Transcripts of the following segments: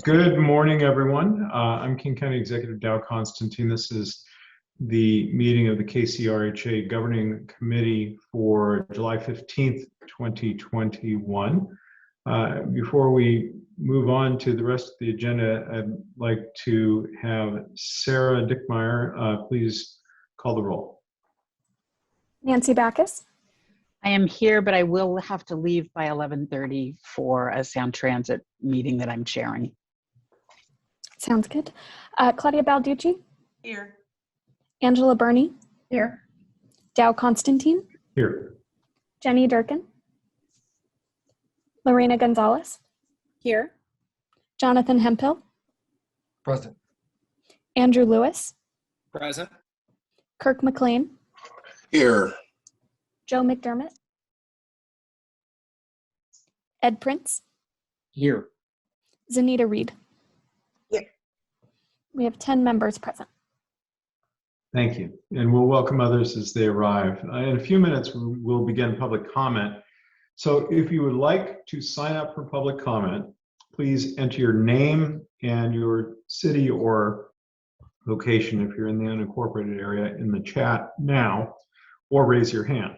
Good morning, everyone. I'm King County Executive Dow Constantine. This is the meeting of the KCRHA Governing Committee for July 15th, 2021. Before we move on to the rest of the agenda, I'd like to have Sarah Dickmeyer please call the roll. Nancy Backus. I am here, but I will have to leave by 11:30 for a Sound Transit meeting that I'm chairing. Sounds good. Claudia Balducci. Here. Angela Burney. Here. Dow Constantine. Here. Jenny Durkin. Lorena Gonzalez. Here. Jonathan Hemphill. Present. Andrew Lewis. Present. Kirk McLean. Here. Joe McDermott. Ed Prince. Here. Zanita Reed. Here. We have 10 members present. Thank you. And we'll welcome others as they arrive. In a few minutes, we'll begin public comment. So if you would like to sign up for public comment, please enter your name and your city or location if you're in the unincorporated area in the chat now, or raise your hand.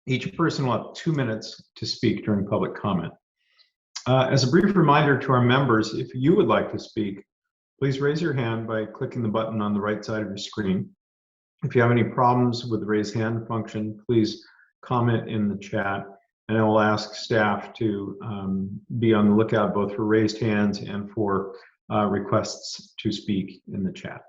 Each person will have 2 minutes to speak during public comment. As a brief reminder to our members, if you would like to speak, please raise your hand by clicking the button on the right side of your screen. If you have any problems with the raise hand function, please comment in the chat, and I will ask staff to be on the lookout both for raised hands and for requests to speak in the chat.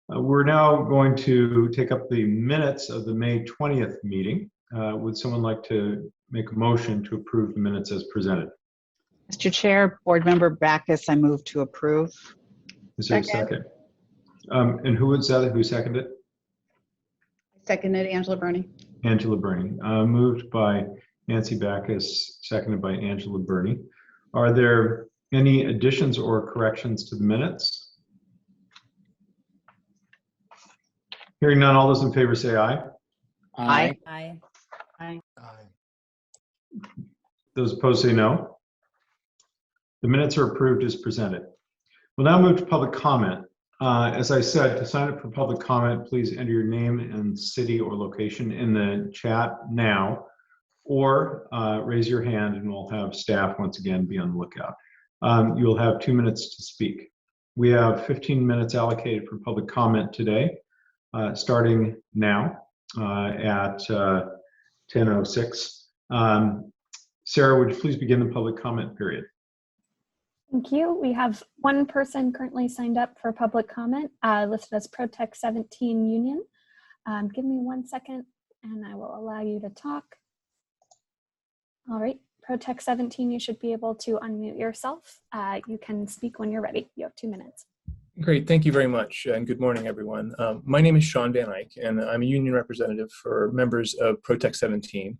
We're now going to take up the minutes of the May 20th meeting. Would someone like to make a motion to approve the minutes as presented? Mr. Chair, Board Member Backus, I move to approve. Is there a second? And who was that? Who seconded? Seconded, Angela Burney. Angela Burney. Moved by Nancy Backus, seconded by Angela Burney. Are there any additions or corrections to the minutes? Hearing none, all those in favor say aye. Aye. Aye. Aye. Those opposed say no. The minutes are approved as presented. We'll now move to public comment. As I said, to sign up for public comment, please enter your name and city or location in the chat now, or raise your hand and we'll have staff once again be on the lookout. You'll have 2 minutes to speak. We have 15 minutes allocated for public comment today, starting now at 10:06. Sarah, would you please begin the public comment period? Thank you. We have one person currently signed up for public comment, listed as Protect 17 Union. Give me 1 second and I will allow you to talk. All right, Protect 17, you should be able to unmute yourself. You can speak when you're ready. You have 2 minutes. Great, thank you very much, and good morning, everyone. My name is Sean Van Eyck, and I'm a union representative for members of Protect 17,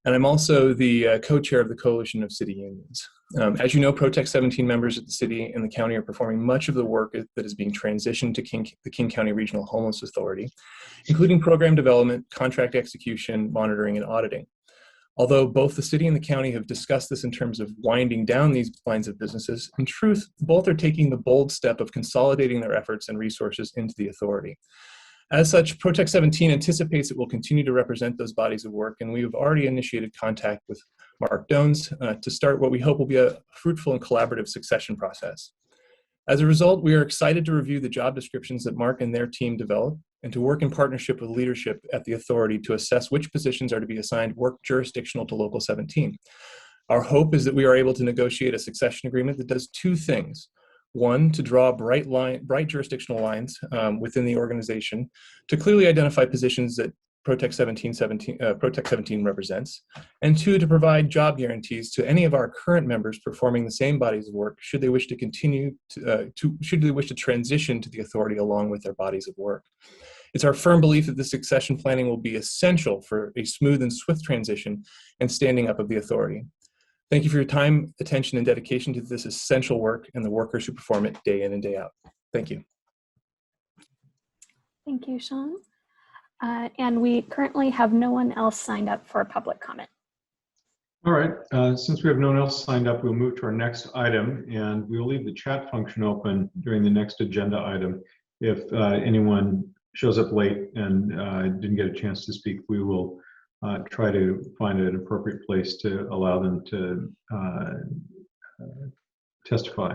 and I'm also the co-chair of the Coalition of City Unions. As you know, Protect 17 members at the city and the county are performing much of the work that is being transitioned to the King County Regional Homeless Authority, including program development, contract execution, monitoring, and auditing. Although both the city and the county have discussed this in terms of winding down these lines of businesses, in truth, both are taking the bold step of consolidating their efforts and resources into the authority. As such, Protect 17 anticipates it will continue to represent those bodies of work, and we have already initiated contact with Mark Dones to start what we hope will be a fruitful and collaborative succession process. As a result, we are excited to review the job descriptions that Mark and their team develop and to work in partnership with leadership at the authority to assess which positions are to be assigned work jurisdictional to Local 17. Our hope is that we are able to negotiate a succession agreement that does 2 things. One, to draw bright jurisdictional lines within the organization to clearly identify positions that Protect 17 represents, and 2, to provide job guarantees to any of our current members performing the same bodies of work should they wish to continue should they wish to transition to the authority along with their bodies of work. It's our firm belief that this succession planning will be essential for a smooth and swift transition and standing up of the authority. Thank you for your time, attention, and dedication to this essential work and the workers who perform it day in and day out. Thank you. Thank you, Sean. And we currently have no one else signed up for public comment. All right, since we have no one else signed up, we'll move to our next item, and we'll leave the chat function open during the next agenda item. If anyone shows up late and didn't get a chance to speak, we will try to find an appropriate place to allow them to testify.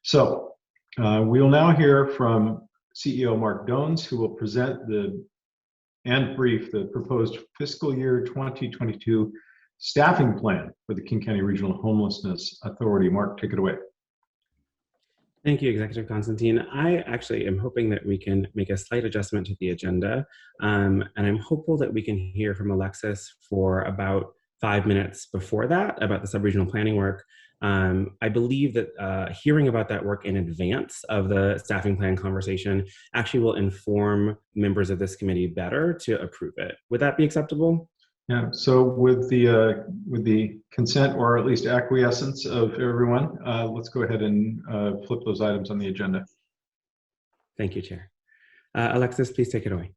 So we'll now hear from CEO Mark Dones, who will present and brief the proposed fiscal year 2022 staffing plan for the King County Regional Homelessness Authority. Mark, take it away. Thank you, Executive Constantine. I actually am hoping that we can make a slight adjustment to the agenda, and I'm hopeful that we can hear from Alexis for about 5 minutes before that about the subregional planning work. I believe that hearing about that work in advance of the staffing plan conversation actually will inform members of this committee better to approve it. Would that be acceptable? Yeah, so with the consent or at least acquiescence of everyone, let's go ahead and flip those items on the agenda. Thank you, Chair. Alexis, please take it away.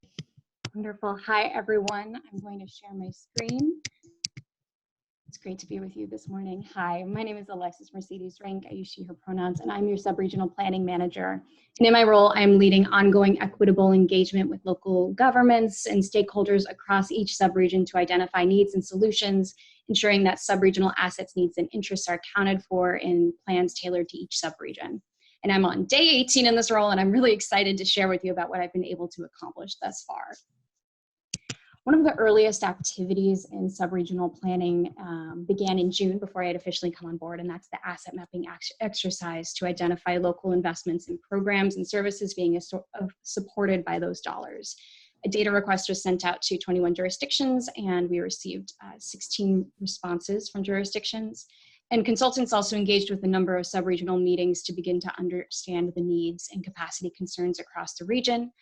Wonderful. Hi, everyone. I'm going to share my screen. It's great to be with you this morning. Hi, my name is Alexis Mercedes Rank. I use she, her pronouns, and I'm your subregional planning manager. And in my role, I'm leading ongoing equitable engagement with local governments and stakeholders across each subregion to identify needs and solutions, ensuring that subregional assets, needs, and interests are accounted for in plans tailored to each subregion. And I'm on day 18 in this role, and I'm really excited to share with you about what I've been able to accomplish thus far. One of the earliest activities in subregional planning began in June before I had officially come on board, and that's the asset mapping exercise to identify local investments in programs and services being supported by those dollars. A data request was sent out to 21 jurisdictions, and we received 16 responses from jurisdictions. And consultants also engaged with a number of subregional meetings to begin to understand the needs and capacity concerns across the region.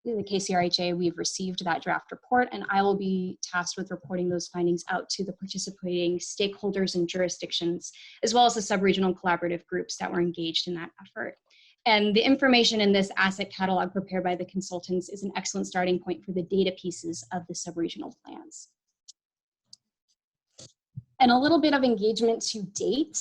The KCRHA, we've received that draft report, and I will be tasked with reporting those findings out to the participating stakeholders and jurisdictions, as well as the subregional collaborative groups that were engaged in that effort. And the information in this asset catalog prepared by the consultants is an excellent starting point for the data pieces of the subregional plans. And a little bit of engagement to date.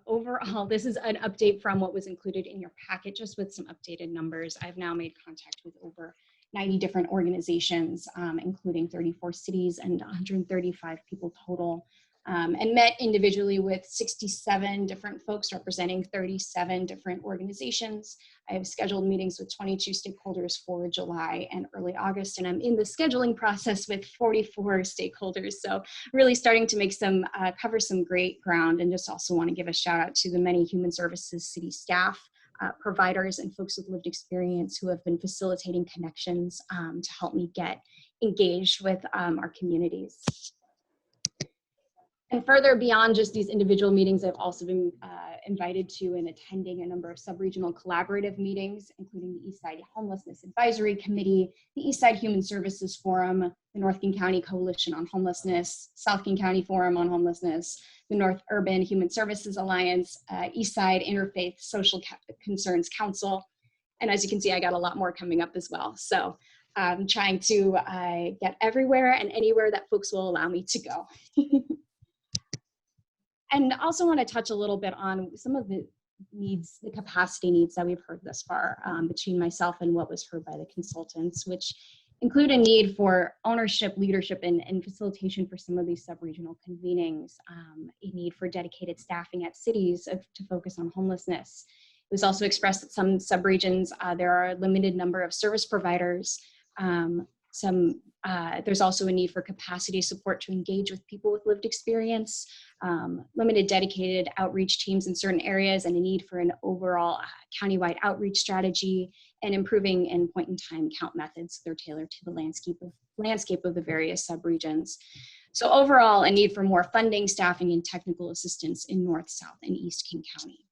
Overall, this is an update from what was included in your packet, just with some updated numbers. I've now made contact with over 90 different organizations, including 34 cities and 135 people total, and met individually with 67 different folks representing 37 different organizations. I have scheduled meetings with 22 stakeholders for July and early August, and I'm in the scheduling process with 44 stakeholders. So really starting to make some, cover some great ground, and just also want to give a shout out to the many human services city staff, providers, and folks with lived experience who have been facilitating connections to help me get engaged with our communities. And further beyond just these individual meetings, I've also been invited to and attending a number of subregional collaborative meetings, including the Eastside Homelessness Advisory Committee, the Eastside Human Services Forum, the North King County Coalition on Homelessness, South King County Forum on Homelessness, the North Urban Human Services Alliance, Eastside Interfaith Social Concerns Council. And as you can see, I got a lot more coming up as well. So I'm trying to get everywhere and anywhere that folks will allow me to go. And also want to touch a little bit on some of the needs, the capacity needs that we've heard thus far between myself and what was heard by the consultants, which include a need for ownership, leadership, and facilitation for some of these subregional convenings, a need for dedicated staffing at cities to focus on homelessness. It was also expressed that some subregions, there are a limited number of service providers. There's also a need for capacity support to engage with people with lived experience, limited dedicated outreach teams in certain areas, and a need for an overall countywide outreach strategy, and improving and point-in-time count methods. They're tailored to the landscape of the various subregions. So overall, a need for more funding, staffing, and technical assistance in North, South, and East King County.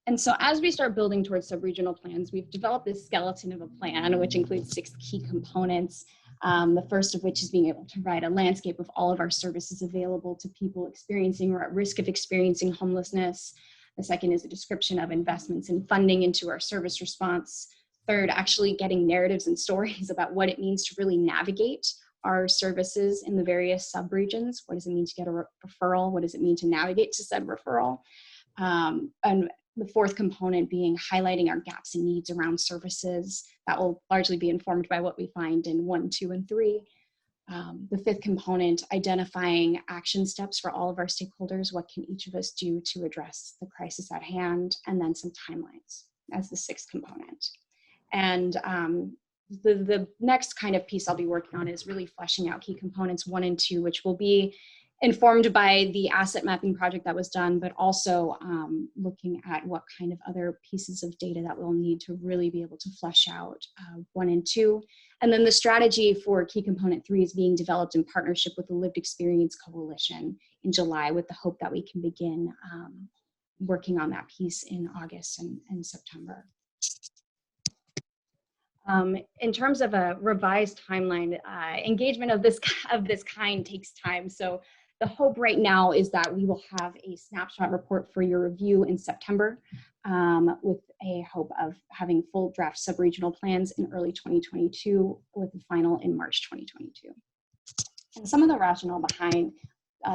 And so as we start building towards subregional plans, we've developed this skeleton of a plan, which includes 6 key components. The first of which is being able to provide a landscape of all of our services available to people experiencing or at risk of experiencing homelessness. The second is a description of investments and funding into our service response. Third, actually getting narratives and stories about what it means to really navigate our services in the various subregions. What does it mean to get a referral? What does it mean to navigate to said referral? And the fourth component being highlighting our gaps and needs around services. That will largely be informed by what we find in 1, 2, and 3. The fifth component, identifying action steps for all of our stakeholders. What can each of us do to address the crisis at hand? And then some timelines as the sixth component. And the next kind of piece I'll be working on is really fleshing out key components 1 and 2, which will be informed by the asset mapping project that was done, but also looking at what kind of other pieces of data that we'll need to really be able to flesh out 1 and 2. And then the strategy for key component 3 is being developed in partnership with the Lived Experience Coalition in July, with the hope that we can begin working on that piece in August and September. In terms of a revised timeline, engagement of this kind takes time. So the hope right now is that we will have a snapshot report for your review in September, with a hope of having full draft subregional plans in early 2022, with the final in March 2022. And some of the rationale behind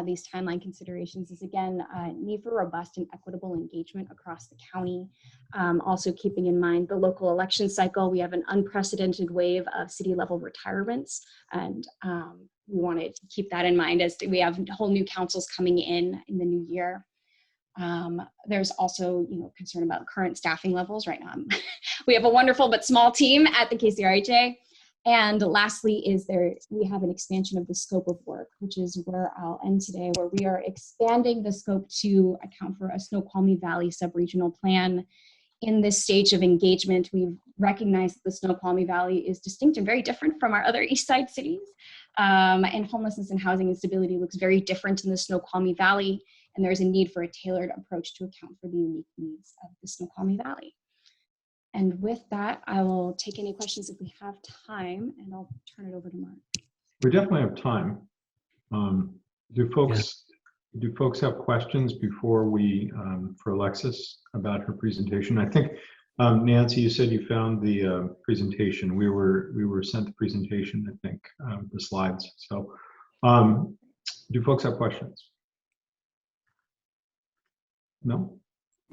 these timeline considerations is, again, need for robust and equitable engagement across the county. Also keeping in mind the local election cycle, we have an unprecedented wave of city level retirements, and we want to keep that in mind as we have whole new councils coming in the new year. There's also, concern about current staffing levels right now. We have a wonderful but small team at the KCRHA. And lastly we have an expansion of the scope of work, which is where I'll end today, where we are expanding the scope to account for a Snoqualmie Valley subregional plan. In this stage of engagement, we've recognized that the Snoqualmie Valley is distinct and very different from our other East Side cities. And homelessness and housing instability looks very different in the Snoqualmie Valley, and there's a need for a tailored approach to account for the unique needs of the Snoqualmie Valley. And with that, I will take any questions if we have time, and I'll turn it over to Mark. We definitely have time. Do folks have questions before we, for Alexis, about her presentation? I think, Nancy, you said you found the presentation. We were sent the presentation, I think, the slides. So do folks have questions? No?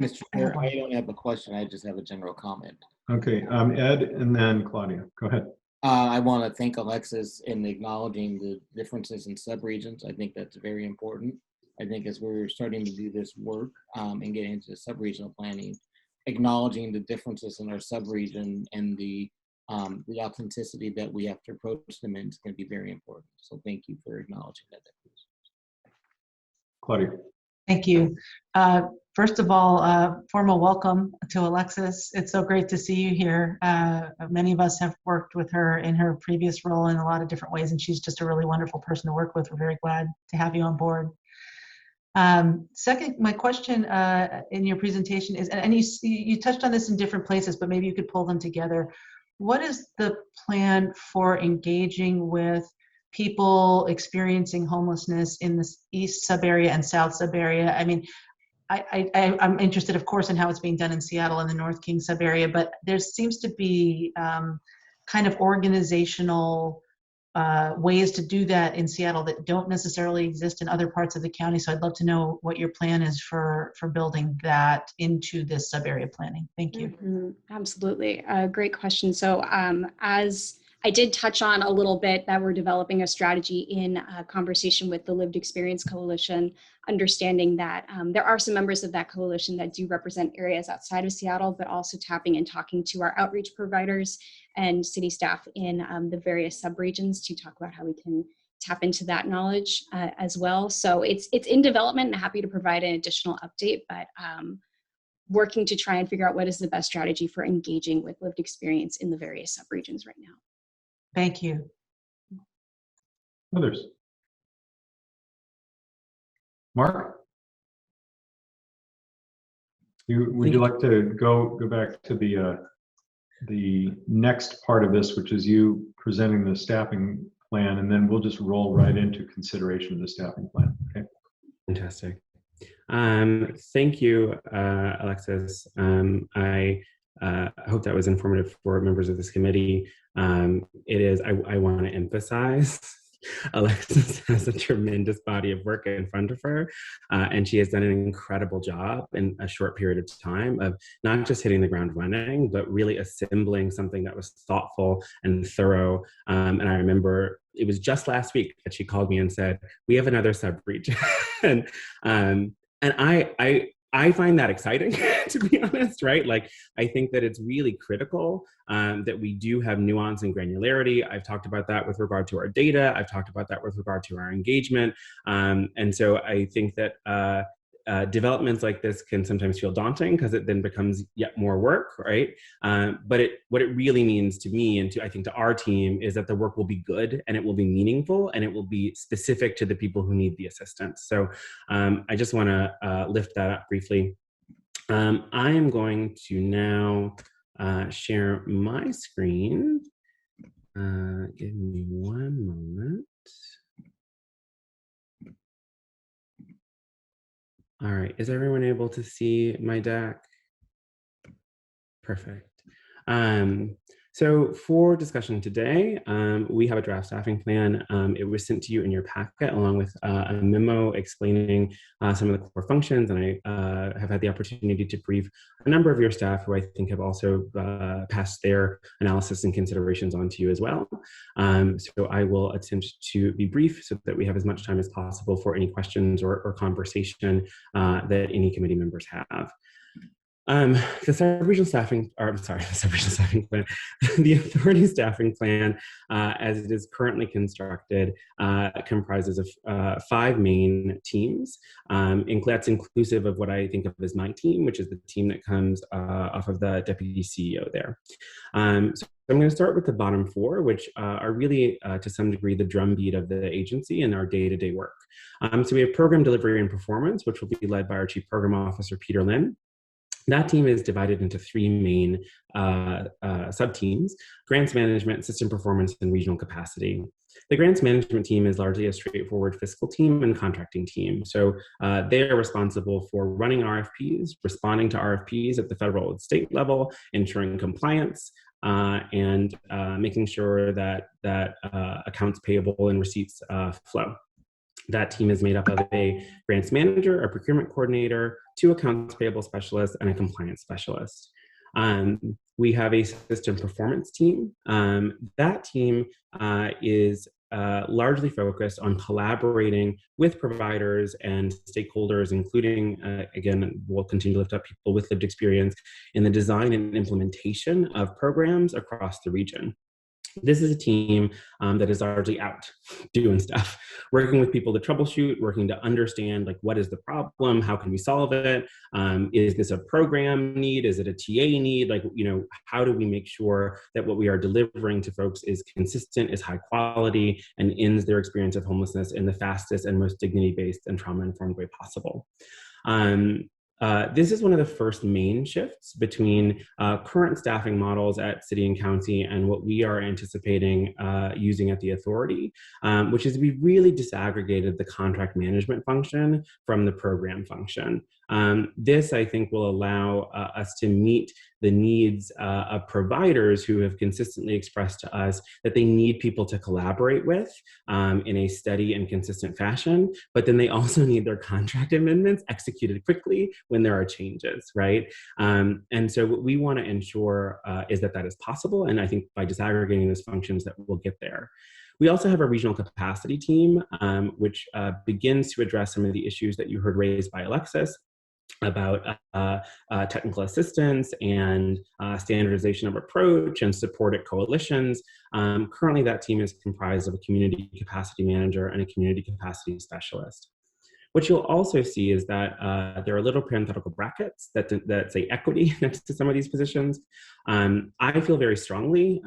Mr. Chair, I don't have a question. I just have a general comment. Okay, Ed, and then Claudia. Go ahead. I want to thank Alexis in acknowledging the differences in subregions. I think that's very important. I think as we're starting to do this work and get into subregional planning, acknowledging the differences in our subregion and the authenticity that we have to approach them in is going to be very important. So thank you for acknowledging that. Claudia. Thank you. First of all, formal welcome to Alexis. It's so great to see you here. Many of us have worked with her in her previous role in a lot of different ways, and she's just a really wonderful person to work with. We're very glad to have you on board. Second, my question in your presentation is, and you touched on this in different places, but maybe you could pull them together. What is the plan for engaging with people experiencing homelessness in the East sub-area and South sub-area? I mean, I'm interested, of course, in how it's being done in Seattle and the North King sub-area, but there seems to be kind of organizational ways to do that in Seattle that don't necessarily exist in other parts of the county. So I'd love to know what your plan is for building that into this sub-area planning. Thank you. Mm-hmm. Absolutely. Great question. So as I did touch on a little bit that we're developing a strategy in conversation with the Lived Experience Coalition, understanding that there are some members of that coalition that do represent areas outside of Seattle, but also tapping and talking to our outreach providers and city staff in the various subregions to talk about how we can tap into that knowledge as well. So it's in development, and happy to provide an additional update, but working to try and figure out what is the best strategy for engaging with lived experience in the various subregions right now. Thank you. Others? Mark? Would you like to go back to the next part of this, which is you presenting the staffing plan, and then we'll just roll right into consideration of the staffing plan. Okay. Fantastic. Thank you, Alexis. I hope that was informative for members of this committee. It is, I want to emphasize Alexis has a tremendous body of work in front of her, and she has done an incredible job in a short period of time of not just hitting the ground running, but really assembling something that was thoughtful and thorough. And I remember it was just last week that she called me and said, "We have another sub-region." And I find that exciting, to be honest, right? Like, I think that it's really critical that we do have nuance and granularity. I've talked about that with regard to our data. I've talked about that with regard to our engagement. And so I think that developments like this can sometimes feel daunting because it then becomes yet more work, right? But what it really means to me and I think to our team is that the work will be good and it will be meaningful and it will be specific to the people who need the assistance. So I just want to lift that up briefly. I am going to now share my screen. Give me one moment. All right, is everyone able to see my deck? Perfect. So for discussion today, we have a draft staffing plan. It was sent to you in your packet along with a memo explaining some of the core functions, and I have had the opportunity to brief a number of your staff who I think have also passed their analysis and considerations on to you as well. So I will attempt to be brief so that we have as much time as possible for any questions or conversation that any committee members have. The subregional staffing, or I'm sorry, the subregional staffing plan, the authority staffing plan, as it is currently constructed, comprises of 5 main teams. That's inclusive of what I think of as my team, which is the team that comes off of the deputy CEO there. So I'm going to start with the bottom 4, which are really, to some degree, the drumbeat of the agency and our day-to-day work. So we have program delivery and performance, which will be led by our Chief Program Officer, Peter Lynn. That team is divided into 3 main sub-teams: grants management, system performance, and regional capacity. The grants management team is largely a straightforward fiscal team and contracting team. So they are responsible for running RFPs, responding to RFPs at the federal and state level, ensuring compliance, and making sure that accounts payable and receipts flow. That team is made up of a grants manager, a procurement coordinator, 2 accounts payable specialists, and a compliance specialist. We have a system performance team. That team is largely focused on collaborating with providers and stakeholders, including, again, we'll continue to lift up people with lived experience in the design and implementation of programs across the region. This is a team that is largely out doing stuff, working with people to troubleshoot, working to understand, like, what is the problem? How can we solve it? Is this a program need? Is it a TA need? Like, how do we make sure that what we are delivering to folks is consistent, is high quality, and ends their experience of homelessness in the fastest and most dignity-based and trauma-informed way possible? This is one of the first main shifts between current staffing models at city and county and what we are anticipating using at the authority, which is we really disaggregated the contract management function from the program function. This, I think, will allow us to meet the needs of providers who have consistently expressed to us that they need people to collaborate with in a steady and consistent fashion, but then they also need their contract amendments executed quickly when there are changes, right? And so what we want to ensure is that is possible, and I think by disaggregating those functions that we'll get there. We also have a regional capacity team, which begins to address some of the issues that you heard raised by Alexis about technical assistance and standardization of approach and support at coalitions. Currently, that team is comprised of a community capacity manager and a community capacity specialist. What you'll also see is that there are little parenthetical brackets that say equity next to some of these positions. I feel very strongly,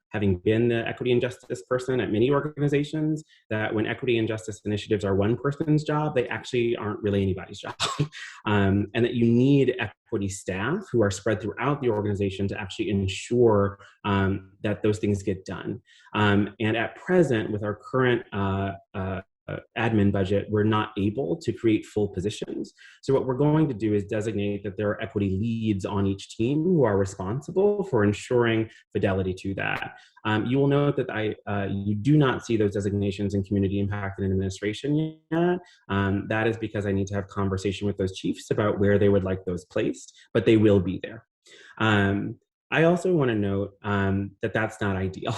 having been the equity and justice person at many organizations, that when equity and justice initiatives are one person's job, they actually aren't really anybody's job. And that you need equity staff who are spread throughout the organization to actually ensure that those things get done. And at present, with our current admin budget, we're not able to create full positions. So what we're going to do is designate that there are equity leads on each team who are responsible for ensuring fidelity to that. You will note that you do not see those designations in community impact and administration yet. That is because I need to have conversation with those chiefs about where they would like those placed, but they will be there. I also want to note that that's not ideal.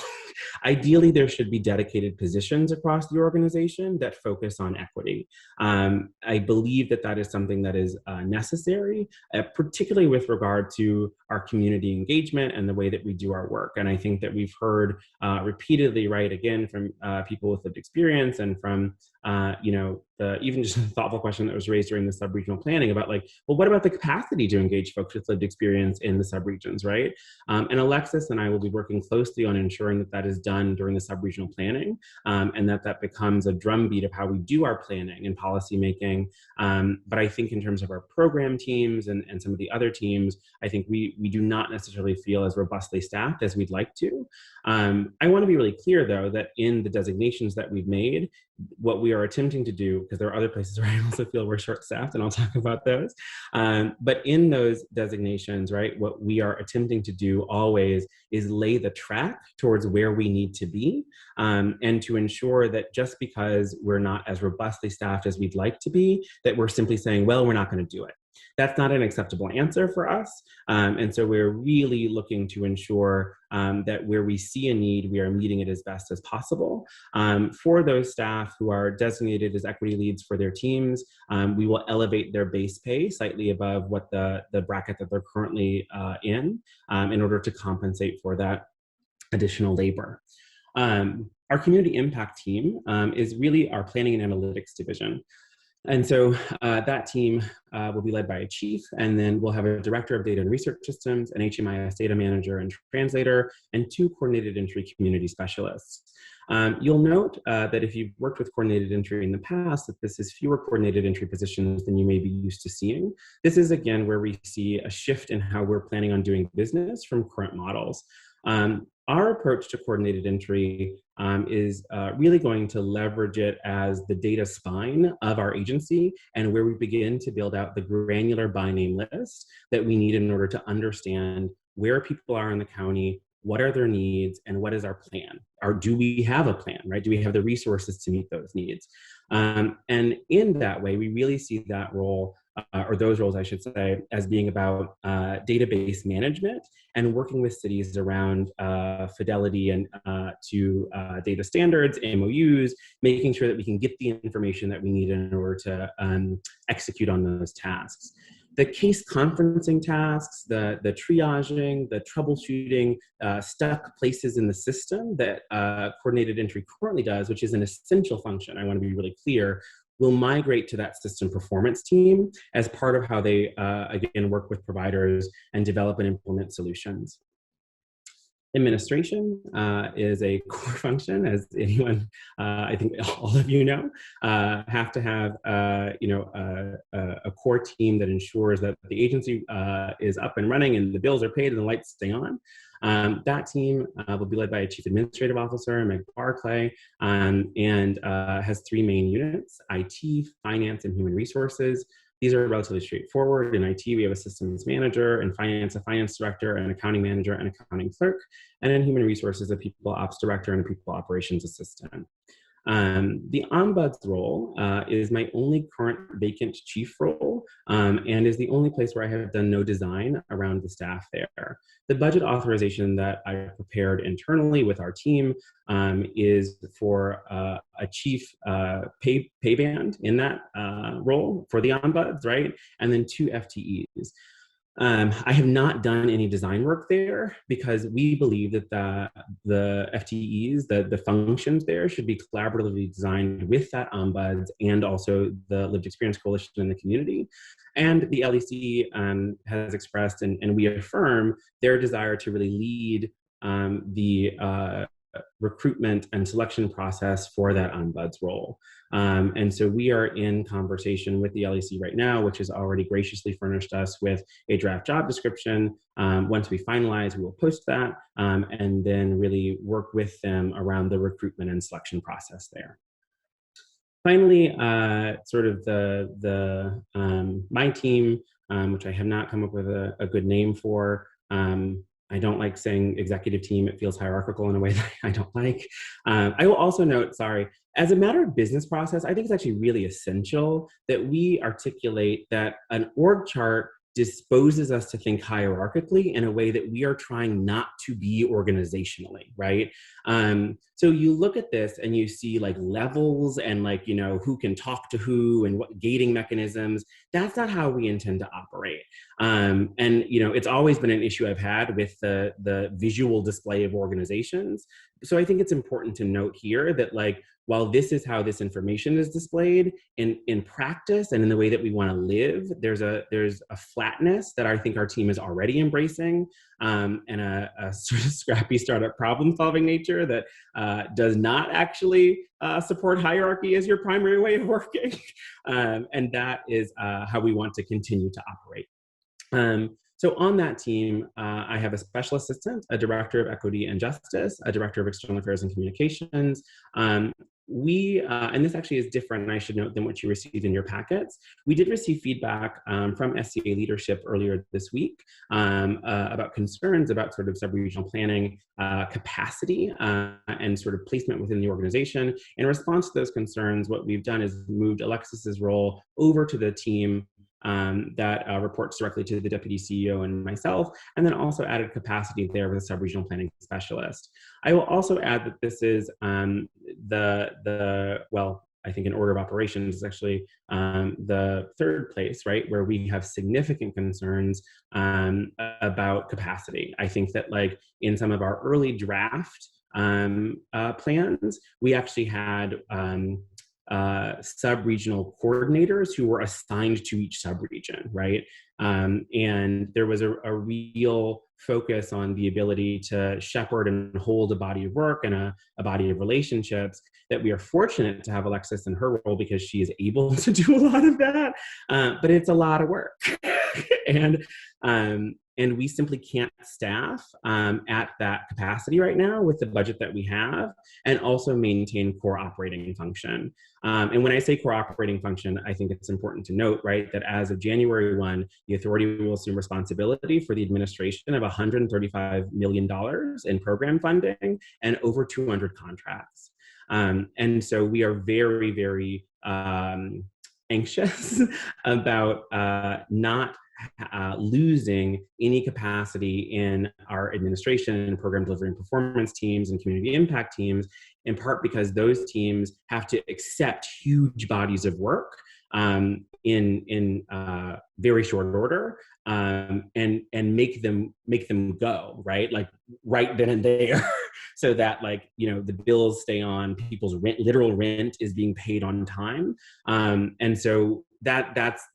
Ideally, there should be dedicated positions across the organization that focus on equity. I believe that that is something that is necessary, particularly with regard to our community engagement and the way that we do our work. And I think that we've heard repeatedly, right, again, from people with lived experience and from, even just a thoughtful question that was raised during the sub-regional planning about like, well, what about the capacity to engage folks with lived experience in the sub-regions, right? And Alexis and I will be working closely on ensuring that that is done during the sub-regional planning, and that becomes a drumbeat of how we do our planning and policy making. But I think in terms of our program teams and some of the other teams, I think we do not necessarily feel as robustly staffed as we'd like to. I want to be really clear, though, that in the designations that we've made, what we are attempting to do, because there are other places where I also feel we're short-staffed, and I'll talk about those. But in those designations, right, what we are attempting to do always is lay the track towards where we need to be, and to ensure that just because we're not as robustly staffed as we'd like to be, that we're simply saying, well, we're not going to do it. That's not an acceptable answer for us. And so we're really looking to ensure that where we see a need, we are meeting it as best as possible. For those staff who are designated as equity leads for their teams, we will elevate their base pay slightly above what the bracket that they're currently in order to compensate for that additional labor. Our community impact team is really our planning and analytics division. And so that team will be led by a chief, and then we'll have a director of data and research systems, an HMIS data manager and translator, and 2 coordinated entry community specialists. You'll note that if you've worked with coordinated entry in the past, that this is fewer coordinated entry positions than you may be used to seeing. This is, again, where we see a shift in how we're planning on doing business from current models. Our approach to coordinated entry is really going to leverage it as the data spine of our agency, and where we begin to build out the granular by name list that we need in order to understand where people are in the county, what are their needs, and what is our plan? Or do we have a plan, right? Do we have the resources to meet those needs? And in that way, we really see that role, or those roles, I should say, as being about database management and working with cities around fidelity and to data standards, MOUs, making sure that we can get the information that we need in order to execute on those tasks. The case conferencing tasks, the triaging, the troubleshooting, stuck places in the system that coordinated entry currently does, which is an essential function, I want to be really clear, will migrate to that system performance team as part of how they, again, work with providers and develop and implement solutions. Administration is a core function, as anyone, I think all of you know, have to have a core team that ensures that the agency is up and running and the bills are paid and the lights stay on. That team will be led by a chief administrative officer, Meg Barclay, and has 3 main units: IT, finance, and human resources. These are relatively straightforward. In IT, we have a systems manager, in finance, a finance director, an accounting manager, and accounting clerk, and in human resources, a people ops director and a people operations assistant. The ombuds role is my only current vacant chief role, and is the only place where I have done no design around the staff there. The budget authorization that I prepared internally with our team is for a chief pay band in that role for the ombuds, right? And then 2 FTEs. I have not done any design work there because we believe that the FTEs, the functions there, should be collaboratively designed with that ombuds and also the Lived Experience Coalition in the community. And the LEC has expressed, and we affirm, their desire to really lead the recruitment and selection process for that ombuds role. And so we are in conversation with the LEC right now, which has already graciously furnished us with a draft job description. Once we finalize, we will post that and then really work with them around the recruitment and selection process there. Finally, sort of my team, which I have not come up with a good name for. I don't like saying executive team. It feels hierarchical in a way that I don't like. I will also note, sorry, as a matter of business process, I think it's actually really essential that we articulate that an org chart disposes us to think hierarchically in a way that we are trying not to be organizationally, right? So you look at this and you see like levels and like, you know, who can talk to who and what gating mechanisms. That's not how we intend to operate. And, you know, it's always been an issue I've had with the visual display of organizations. So I think it's important to note here that like, while this is how this information is displayed, in practice and in the way that we want to live, there's a flatness that I think our team is already embracing, and a sort of scrappy startup problem-solving nature that does not actually support hierarchy as your primary way of working. And that is how we want to continue to operate. So on that team, I have a special assistant, a director of equity and justice, a director of external affairs and communications. And this actually is different, and I should note, than what you received in your packets. We did receive feedback from SCA leadership earlier this week about concerns about sort of sub-regional planning capacity and sort of placement within the organization. In response to those concerns, what we've done is moved Alexis's role over to the team that reports directly to the deputy CEO and myself, and then also added capacity there with a sub-regional planning specialist. I will also add that this is well, I think in order of operations is actually the third place, right, where we have significant concerns about capacity. I think that like in some of our early draft plans, we actually had sub-regional coordinators who were assigned to each sub-region, right? And there was a real focus on the ability to shepherd and hold a body of work and a body of relationships that we are fortunate to have Alexis in her role because she is able to do a lot of that, but it's a lot of work. And we simply can't staff at that capacity right now with the budget that we have, and also maintain core operating function. And when I say core operating function, I think it's important to note, right, that as of January 1, the authority will assume responsibility for the administration of $135 million in program funding and over 200 contracts. And so we are very, very anxious about not losing any capacity in our administration and program delivery and performance teams and community impact teams, in part because those teams have to accept huge bodies of work in very short order, and make them go, right? Like right then and there, so that like, you know, the bills stay on, people's literal rent is being paid on time. And so that's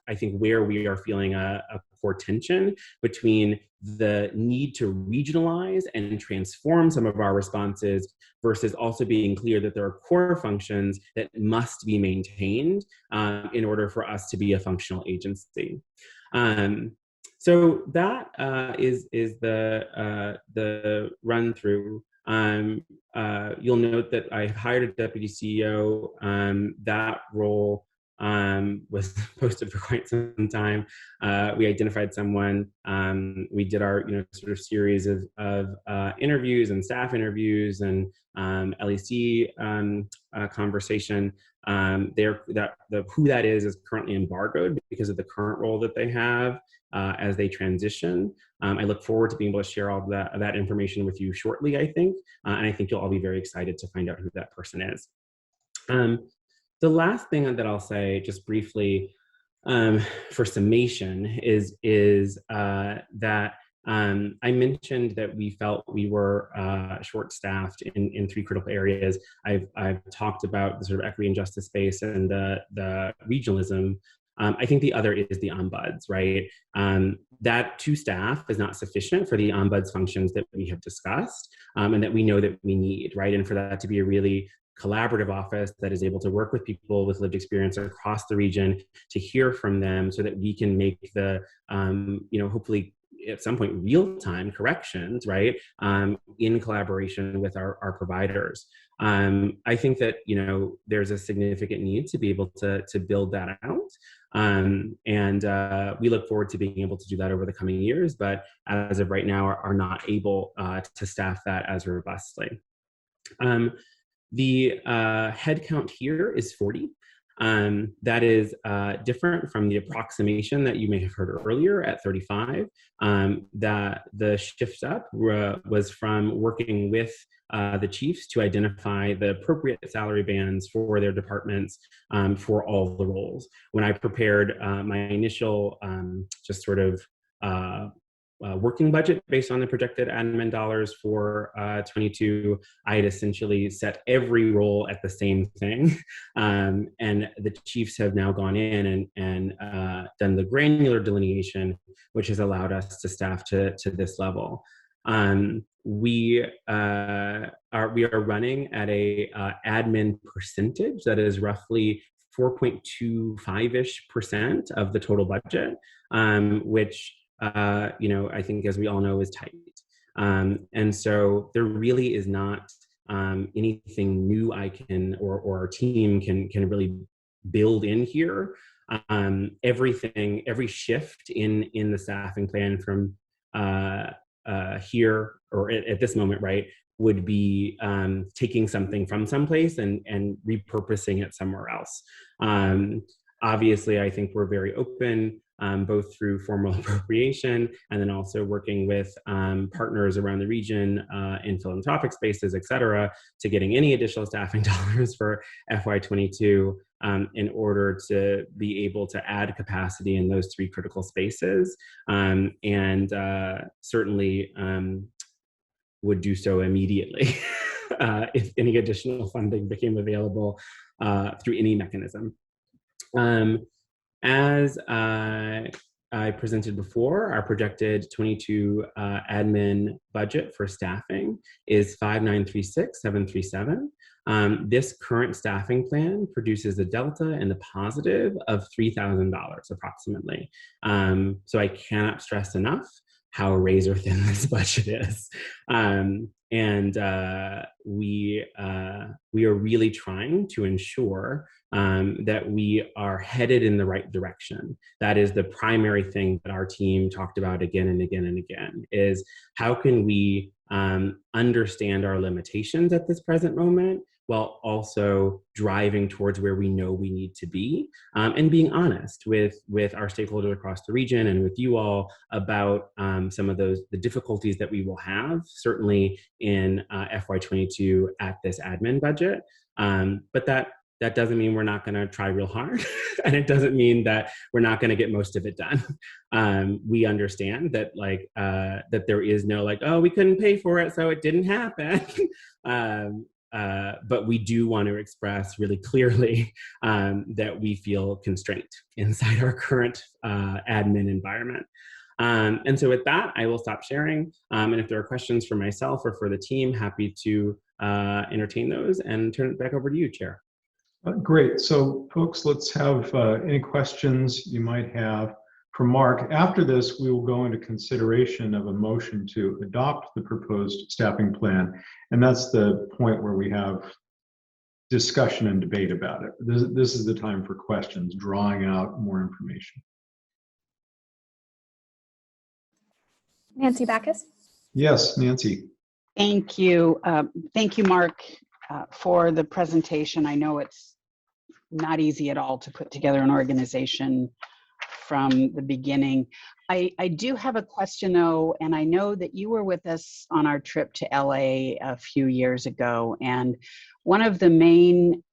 I think where we are feeling a core tension between the need to regionalize and transform some of our responses versus also being clear that there are core functions that must be maintained in order for us to be a functional agency. So that is the run through. You'll note that I hired a deputy CEO. That role was posted for quite some time. We identified someone. We did our, you know, sort of series of interviews and staff interviews and LEC conversation. Who that is currently embargoed because of the current role that they have as they transition. I look forward to being able to share all of that information with you shortly, I think. And I think you'll all be very excited to find out who that person is. The last thing that I'll say, just briefly, for summation, is that I mentioned that we felt we were short-staffed in three critical areas. I've talked about the sort of equity and justice space and the regionalism. I think the other is the ombuds, right? That 2 staff is not sufficient for the ombuds functions that we have discussed and that we know that we need, right? And for that to be a really collaborative office that is able to work with people with lived experience across the region to hear from them so that we can make the, you know, hopefully at some point, real-time corrections, right, in collaboration with our providers. I think that, there's a significant need to be able to build that out. And we look forward to being able to do that over the coming years, but as of right now are not able to staff that as robustly. The headcount here is 40. That is different from the approximation that you may have heard earlier at 35. That the shift up was from working with the chiefs to identify the appropriate salary bands for their departments for all the roles. When I prepared my initial just sort of working budget based on the projected admin dollars for 22, I had essentially set every role at the same thing. And the chiefs have now gone in and done the granular delineation, which has allowed us to staff to this level. We are running at a admin percentage that is roughly 4.25% of the total budget, which I think, as we all know, is tight. And so there really is not anything new I can or our team can really build in here. Every shift in the staffing plan from here or at this moment, right, would be taking something from someplace and repurposing it somewhere else. Obviously, I think we're very open, both through formal appropriation and then also working with partners around the region in philanthropic spaces, et cetera, to getting any additional staffing dollars for FY22 in order to be able to add capacity in those three critical spaces. And certainly would do so immediately if any additional funding became available through any mechanism. As I presented before, our projected 22 admin budget for staffing is 5,936,737. This current staffing plan produces a delta and a positive of $3,000 approximately. So I cannot stress enough how razor thin this budget is. We are really trying to ensure that we are headed in the right direction. That is the primary thing that our team talked about again and again and again, is how can we understand our limitations at this present moment while also driving towards where we know we need to be, and being honest with our stakeholders across the region and with you all about some of the difficulties that we will have, certainly in FY22 at this admin budget. But that doesn't mean we're not going to try real hard, and it doesn't mean that we're not going to get most of it done. We understand that that there is no oh, we couldn't pay for it, so it didn't happen. But we do want to express really clearly that we feel constrained inside our current admin environment. And so with that, I will stop sharing. And if there are questions for myself or for the team, happy to entertain those and turn it back over to you, Chair. Great. So folks, let's have any questions you might have for Mark. After this, we will go into consideration of a motion to adopt the proposed staffing plan. And that's the point where we have discussion and debate about it. This is the time for questions, drawing out more information. Nancy Backus. Yes, Nancy. Thank you. Thank you, Mark, for the presentation. I know it's not easy at all to put together an organization from the beginning. I do have a question though, and I know that you were with us on our trip to LA a few years ago, and one of the main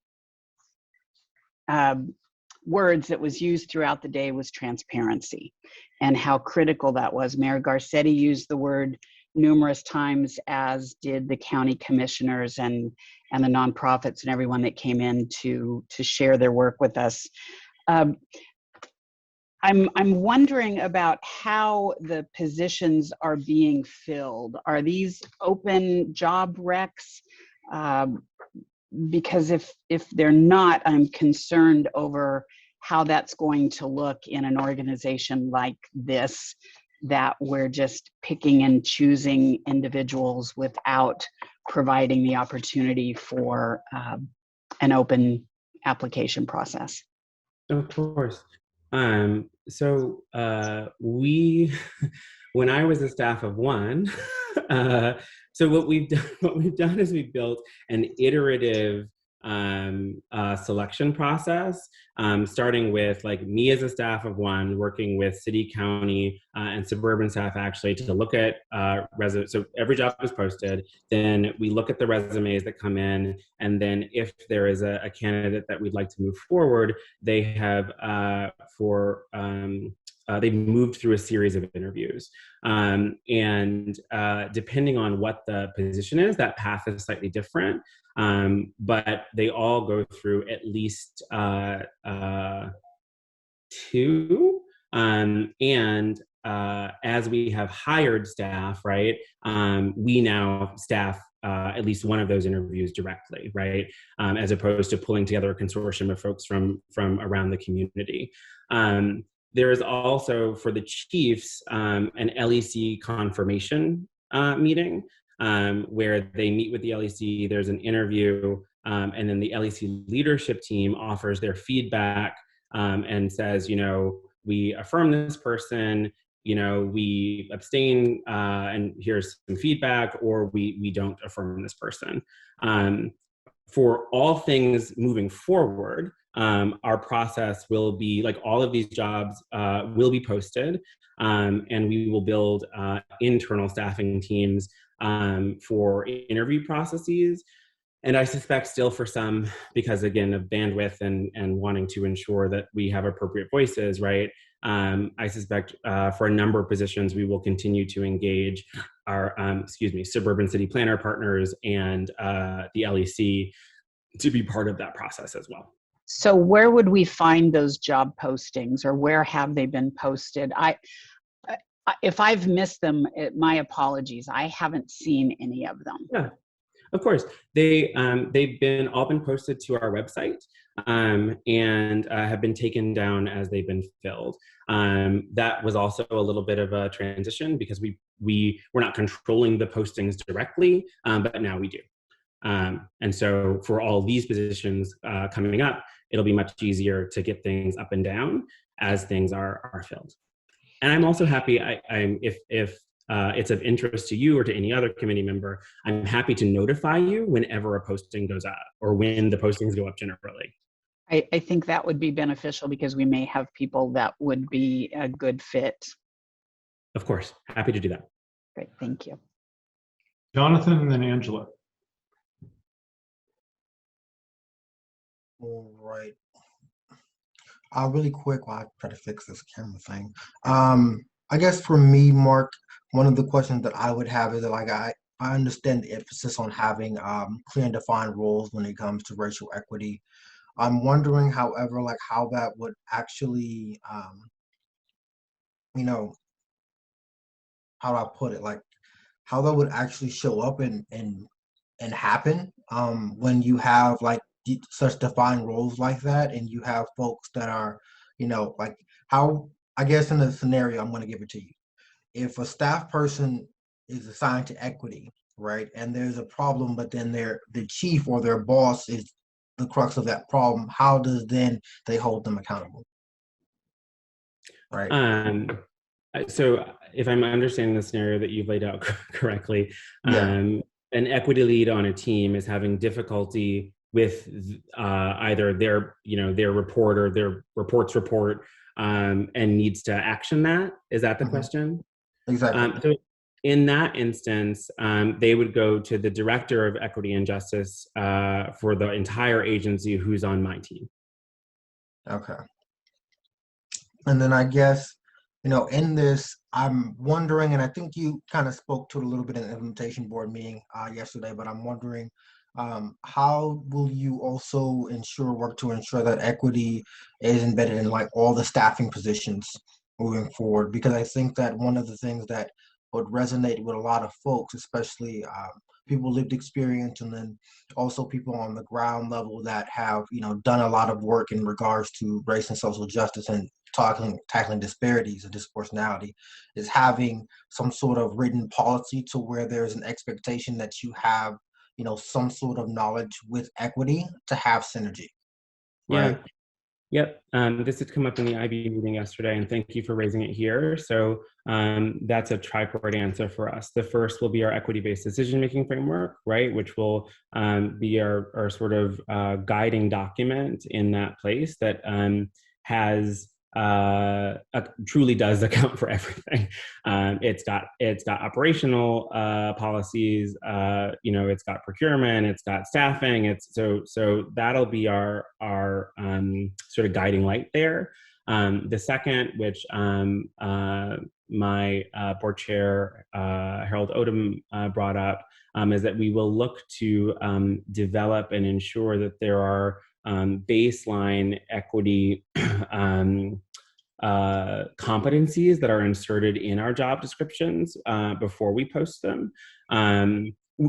words that was used throughout the day was transparency and how critical that was. Mayor Garcetti used the word numerous times, as did the county commissioners and the nonprofits and everyone that came in to share their work with us. I'm wondering about how the positions are being filled. Are these open job recs? Because if they're not, I'm concerned over how that's going to look in an organization like this, that we're just picking and choosing individuals without providing the opportunity for an open application process. Of course. So we, when I was a staff of one, so what we've done is we've built an iterative selection process, starting with like me as a staff of one, working with city, county, and suburban staff actually to look at resumes. So every job is posted. Then we look at the resumes that come in, and then if there is a candidate that we'd like to move forward, they have they've moved through a series of interviews. And depending on what the position is, that path is slightly different. But they all go through at least two. As we have hired staff, right, we now staff at least one of those interviews directly, right, as opposed to pulling together a consortium of folks from around the community. There is also, for the chiefs, an LEC confirmation meeting where they meet with the LEC, there's an interview, and then the LEC leadership team offers their feedback and says, you know, we affirm this person, you know, we abstain, and here's some feedback, or we don't affirm this person. For all things moving forward, our process will be, like, all of these jobs will be posted, and we will build internal staffing teams for interview processes. And I suspect still for some, because again of bandwidth and wanting to ensure that we have appropriate voices, right? I suspect for a number of positions, we will continue to engage our, suburban city planner partners and the LEC to be part of that process as well. So where would we find those job postings, or where have they been posted? If I've missed them, my apologies. I haven't seen any of them. Yeah, of course. They've all been posted to our website and have been taken down as they've been filled. That was also a little bit of a transition because we're not controlling the postings directly, but now we do. And so for all these positions coming up, it'll be much easier to get things up and down as things are filled. And I'm also happy, if it's of interest to you or to any other committee member, I'm happy to notify you whenever a posting goes up or when the postings go up generally. I think that would be beneficial because we may have people that would be a good fit. Of course, happy to do that. Great, thank you. Jonathan and then Angela. All right. Really quick while I try to fix this camera thing. I guess for me, Mark, one of the questions that I would have is that, like, I understand the emphasis on having clear and defined roles when it comes to racial equity. I'm wondering, however, like how that would actually, you know, how do I put it? Like how that would actually show up and happen when you have like such defined roles like that, and you have folks that are, you know, like how, I guess in the scenario, I'm going to give it to you. If a staff person is assigned to equity, right, and there's a problem, but then the chief or their boss is the crux of that problem, how does then they hold them accountable? Right. So if I'm understanding the scenario that you've laid out correctly, Yeah. An equity lead on a team is having difficulty with either their report or their report and needs to action that. Is that the question? Exactly. So in that instance, they would go to the director of equity and justice for the entire agency who's on my team. Okay. And then I guess, you know, in this, I'm wondering, and I think you kind of spoke to it a little bit in the implementation board meeting yesterday, but I'm wondering, how will you also work to ensure that equity is embedded in like all the staffing positions moving forward? Because I think that one of the things that would resonate with a lot of folks, especially people with lived experience, and then also people on the ground level that have, you know, done a lot of work in regards to race and social justice, and tackling disparities and disproportionality is having some sort of written policy to where there's an expectation that you have, some sort of knowledge with equity to have synergy, Yeah. right? Yep. This had come up in the IB meeting yesterday, and thank you for raising it here. So that's a tripart answer for us. The first will be our equity-based decision-making framework, right, which will be our sort of guiding document in that place that has truly does account for everything. It's got operational policies. It's got procurement. It's got staffing. So that'll be our sort of guiding light there. The second, which my board chair Harold Odom brought up, is that we will look to develop and ensure that there are baseline equity competencies that are inserted in our job descriptions before we post them.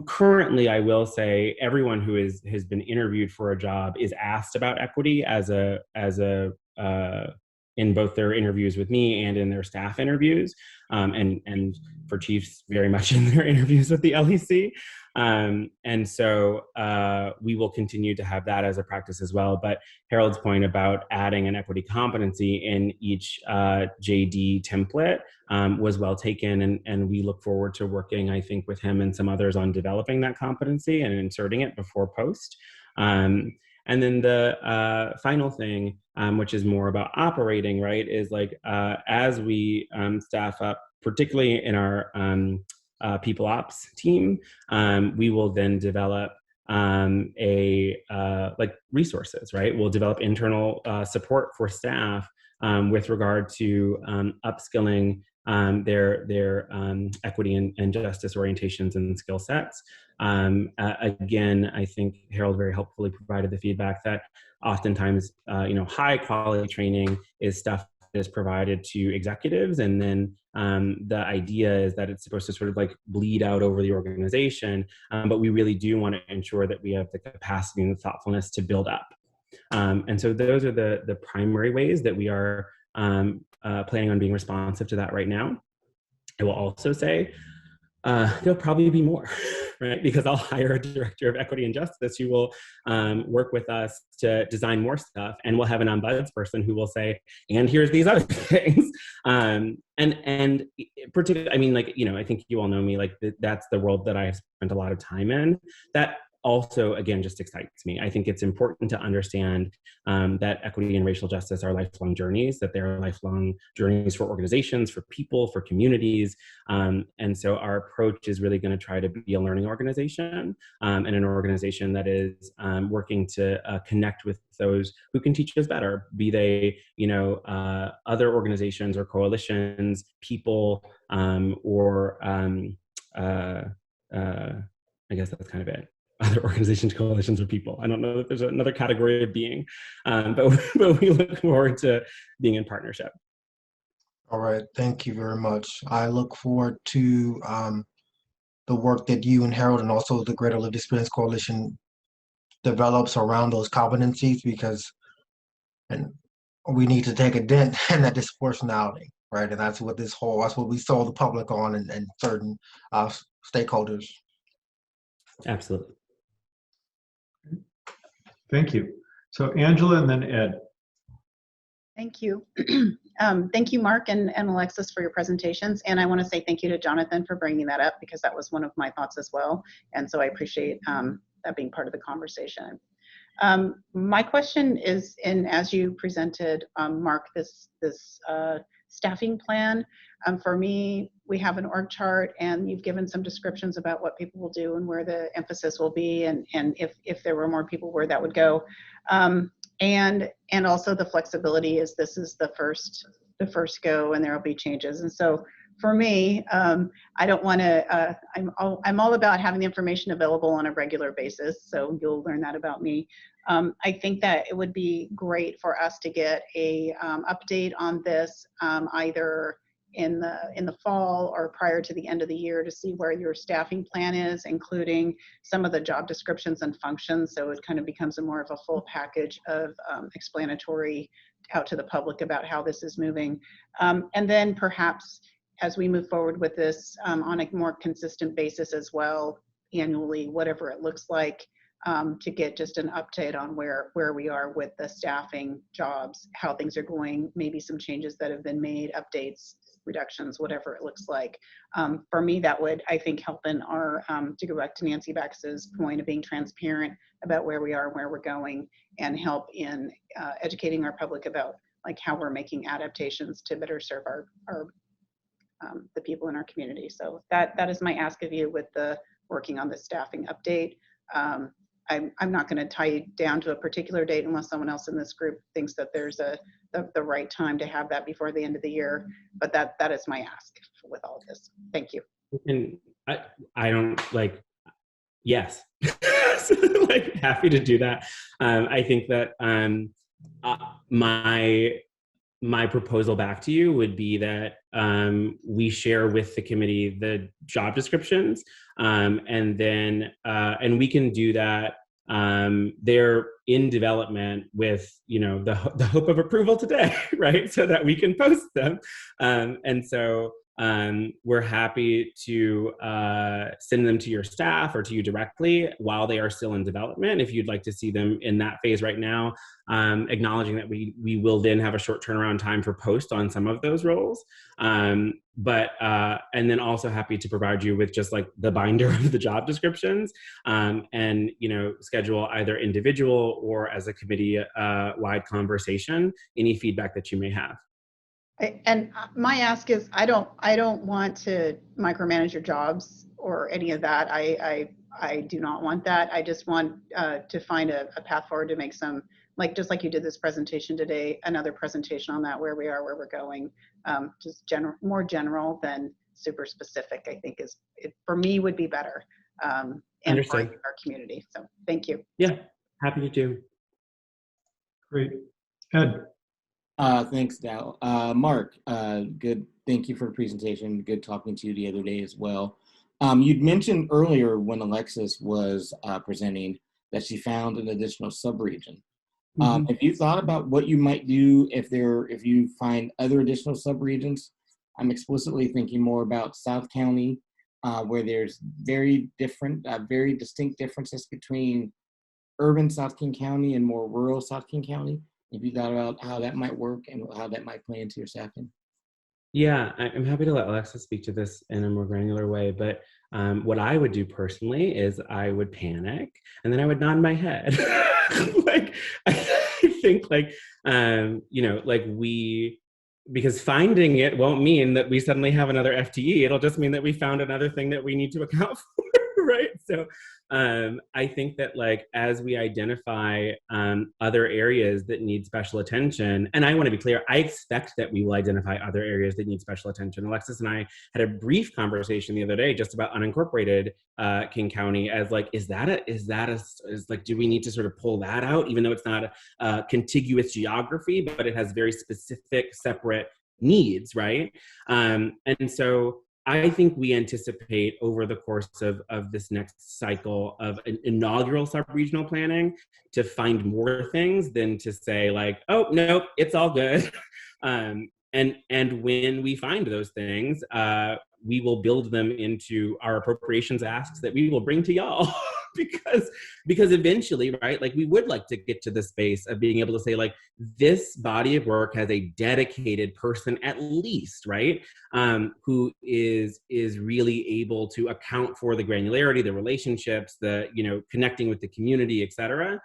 Currently, I will say everyone who has been interviewed for a job is asked about equity in both their interviews with me and in their staff interviews, and for chiefs very much in their interviews with the LEC. And so we will continue to have that as a practice as well. But Harold's point about adding an equity competency in each JD template was well taken, and we look forward to working, I think, with him and some others on developing that competency and inserting it before post. And then the final thing, which is more about operating, right, is like as we staff up, particularly in our people ops team, we will then develop resources, right? We'll develop internal support for staff with regard to upskilling their equity and justice orientations and skill sets. Again, I think Harold very helpfully provided the feedback that oftentimes, high quality training is stuff that is provided to executives, and then the idea is that it's supposed to sort of like bleed out over the organization, but we really do want to ensure that we have the capacity and the thoughtfulness to build up. And so those are the primary ways that we are planning on being responsive to that right now. I will also say there'll probably be more, right? Because I'll hire a director of equity and justice who will work with us to design more stuff, and we'll have an ombuds person who will say, and here's these other things. And particularly, I mean, I think you all know me, that's the world that I've spent a lot of time in. That also, again, just excites me. I think it's important to understand that equity and racial justice are lifelong journeys, that they're lifelong journeys for organizations, for people, for communities. And so our approach is really going to try to be a learning organization and an organization that is working to connect with those who can teach us better, be they, other organizations or coalitions, people, or I guess that's kind of it. Other organizations, coalitions, or people. I don't know that there's another category of being, but we look forward to being in partnership. All right, thank you very much. I look forward to the work that you and Harold and also the Greater Lived Experience Coalition develops around those competencies, because we need to take a dent in that disproportionality, right? And that's what we sold the public on and certain stakeholders. Absolutely. Thank you. So Angela and then Ed. Thank you. Thank you, Mark and Alexis, for your presentations. And I want to say thank you to Jonathan for bringing that up, because that was one of my thoughts as well. And so I appreciate that being part of the conversation. My question is, as you presented, Mark, this staffing plan, for me, we have an org chart, and you've given some descriptions about what people will do and where the emphasis will be, and if there were more people, where that would go. And also the flexibility is this is the first go, and there will be changes. And so for me, I don't want to, I'm all about having the information available on a regular basis. So you'll learn that about me. I think that it would be great for us to get a update on this either in the fall or prior to the end of the year, to see where your staffing plan is, including some of the job descriptions and functions. So it kind of becomes more of a full package of explanatory out to the public about how this is moving. And then perhaps as we move forward with this on a more consistent basis as well, annually, whatever it looks like, to get just an update on where we are with the staffing, jobs, how things are going, maybe some changes that have been made, updates, reductions, whatever it looks like. For me, that would, I think, help in our, to go back to Nancy Bax's point of being transparent about where we are and where we're going, and help in educating our public about like how we're making adaptations to better serve our the people in our community. So that is my ask of you with the working on the staffing update. I'm not going to tie you down to a particular date unless someone else in this group thinks that there's the right time to have that before the end of the year. But that is my ask with all of this. Thank you. And I don't like, yes, so, like happy to do that. I think that my proposal back to you would be that we share with the committee the job descriptions, and then and we can do that. They're in development with, you know, the hope of approval today, right? So that we can post them, and so we're happy to send them to your staff or to you directly while they are still in development. If you'd like to see them in that phase right now, acknowledging that we will then have a short turnaround time for post on some of those roles. But and then also happy to provide you with just like the binder of the job descriptions, and, you know, schedule either individual or as a committee wide conversation, any feedback that you may have. And my ask is, I don't want to micromanage your jobs or any of that. I do not want that. I just want to find a path forward to make some, like, just like you did this presentation today, another presentation on that, where we are, where we're going, just more general than super specific, I think for me would be better, and for our community. So thank you. Yeah, happy to do. Great. Ed. Thanks, Dal. Mark, good. Thank you for the presentation. Good talking to you the other day as well. You'd mentioned earlier when Alexis was presenting that she found an additional subregion. Have you thought about what you might do if you find other additional subregions? I'm explicitly thinking more about South County, where there's very distinct differences between urban South King County and more rural South King County. Have you thought about how that might work and how that might play into your staffing? Yeah, I'm happy to let Alexis speak to this in a more granular way, but what I would do personally is I would panic and then I would nod my head. Like, I think like, you know, like because finding it won't mean that we suddenly have another FTE. It'll just mean that we found another thing that we need to account for, right? So I think that like, as we identify other areas that need special attention, and I want to be clear, I expect that we will identify other areas that need special attention. Alexis and I had a brief conversation the other day just about unincorporated King County as like, is like, do we need to sort of pull that out, even though it's not a contiguous geography, but it has very specific, separate needs, right? And so I think we anticipate over the course of this next cycle of an inaugural sub-regional planning to find more things than to say like, oh, no, it's all good. And when we find those things, we will build them into our appropriations asks that we will bring to y'all. because eventually, right, like we would like to get to the space of being able to say like, this body of work has a dedicated person at least, right, who is really able to account for the granularity, the relationships, the, you know, connecting with the community, et cetera,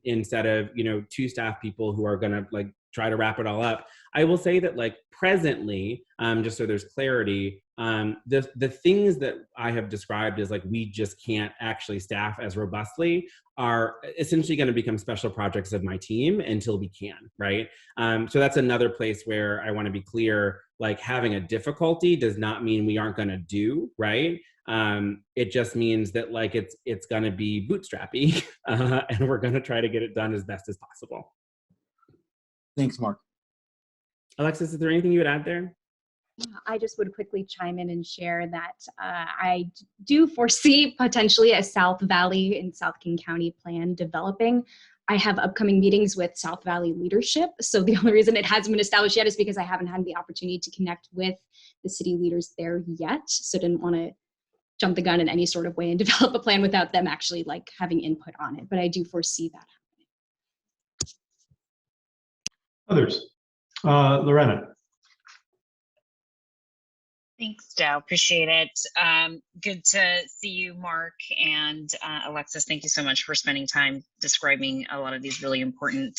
instead of, you know, two staff people who are gonna like try to wrap it all up. I will say that like presently, just so there's clarity, the things that I have described as like we just can't actually staff as robustly are essentially going to become special projects of my team until we can, right? So that's another place where I want to be clear, like having a difficulty does not mean we aren't going to do, right? It just means that like it's going to be bootstrappy, and we're going to try to get it done as best as possible. Thanks, Mark. Alexis, is there anything you would add there? I just would quickly chime in and share that I do foresee potentially a South Valley and South King County plan developing. I have upcoming meetings with South Valley leadership. So the only reason it hasn't been established yet is because I haven't had the opportunity to connect with the city leaders there yet. So didn't want to jump the gun in any sort of way and develop a plan without them actually like having input on it. But I do foresee that happening. Others? Lorena. Thanks, Joe. Appreciate it. Good to see you, Mark, and Alexis. Thank you so much for spending time describing a lot of these really important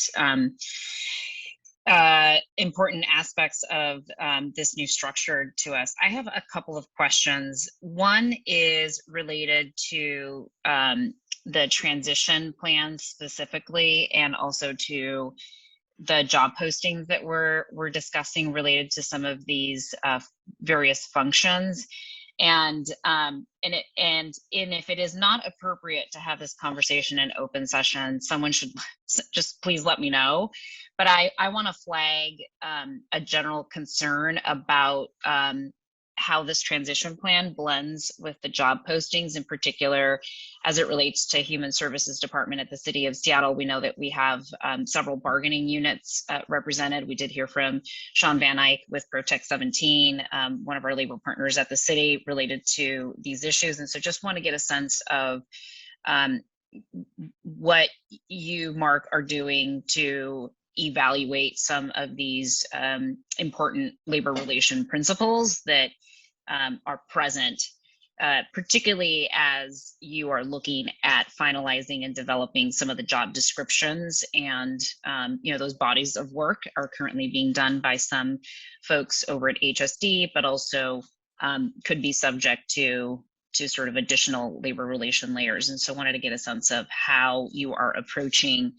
important aspects of this new structure to us. I have a couple of questions. One is related to the transition plan specifically, and also to the job postings that we're discussing related to some of these various functions. And if it is not appropriate to have this conversation in open session, someone should just please let me know. But I want to flag a general concern about how this transition plan blends with the job postings, in particular, as it relates to Human Services Department at the City of Seattle. We know that we have several bargaining units represented. We did hear from Sean Van Eyck with Protect 17, one of our labor partners at the city, related to these issues. And so just want to get a sense of what you, Mark, are doing to evaluate some of these important labor relation principles that are present, particularly as you are looking at finalizing and developing some of the job descriptions. And those bodies of work are currently being done by some folks over at HSD, but also could be subject to sort of additional labor relation layers. And so wanted to get a sense of how you are approaching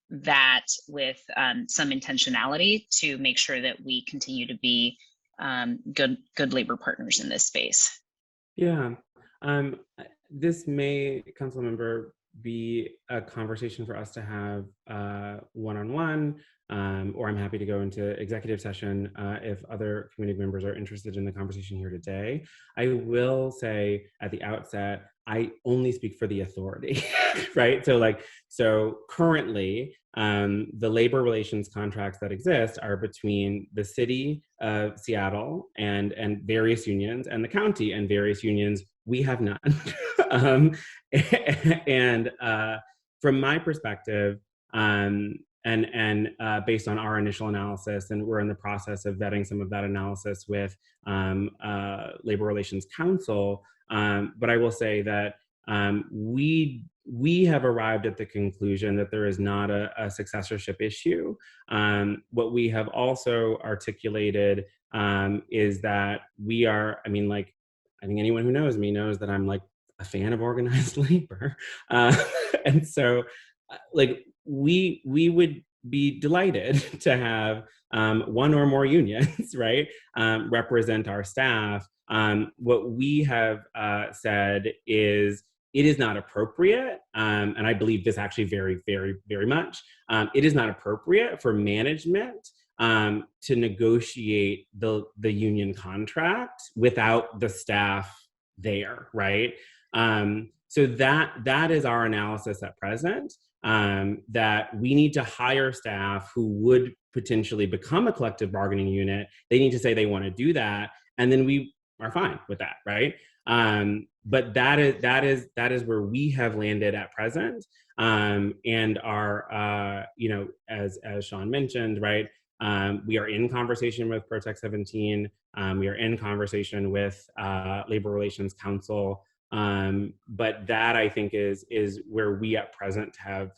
that with some intentionality to make sure that we continue to be good labor partners in this space. Yeah, this may, council member, be a conversation for us to have one-on-one, or I'm happy to go into executive session if other community members are interested in the conversation here today. I will say at the outset, I only speak for the authority, right? So currently, the labor relations contracts that exist are between the city of Seattle and various unions, and the county and various unions. We have none. And from my perspective, and based on our initial analysis, and we're in the process of vetting some of that analysis with Labor Relations Council, but I will say that we have arrived at the conclusion that there is not a successorship issue. What we have also articulated is that we are, I think anyone who knows me knows that I'm like a fan of organized labor. And so we would be delighted to have one or more unions, right, represent our staff. What we have said is it is not appropriate, and I believe this actually very, very, very much, it is not appropriate for management to negotiate the union contract without the staff there, right? So that is our analysis at present, that we need to hire staff who would potentially become a collective bargaining unit. They need to say they want to do that, and then we are fine with that, right? But that is where we have landed at present, and are as Sean mentioned, right? We are in conversation with Protect 17. We are in conversation with Labor Relations Council. But that, I think, is where we at present have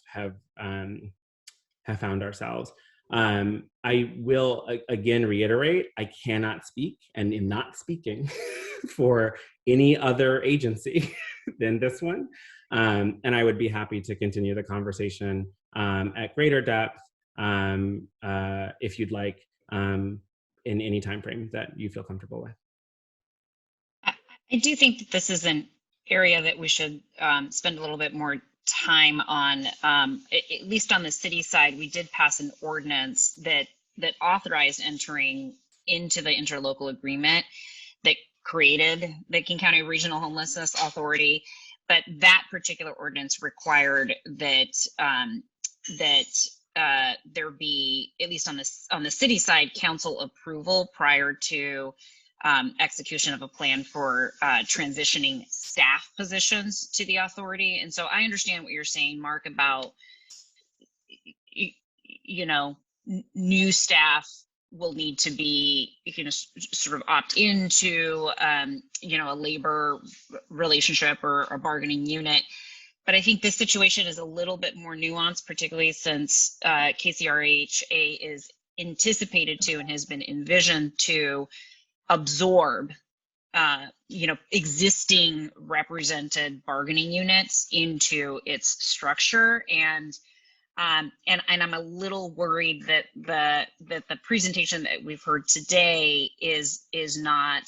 found ourselves. I will again reiterate, I cannot speak and am not speaking for any other agency than this one. And I would be happy to continue the conversation at greater depth if you'd like, in any time frame that you feel comfortable with. I do think that this is an area that we should spend a little bit more time on. At least on the city side, we did pass an ordinance that authorized entering into the interlocal agreement that created the King County Regional Homelessness Authority. But that particular ordinance required that that there be, at least on the city side, council approval prior to execution of a plan for transitioning staff positions to the authority. And so I understand what you're saying, Mark, about new staff will need to be, sort of opt into, a labor relationship or a bargaining unit. But I think this situation is a little bit more nuanced, particularly since KCRHA is anticipated to and has been envisioned to absorb, existing represented bargaining units into its structure. And I'm a little worried that the presentation that we've heard today is not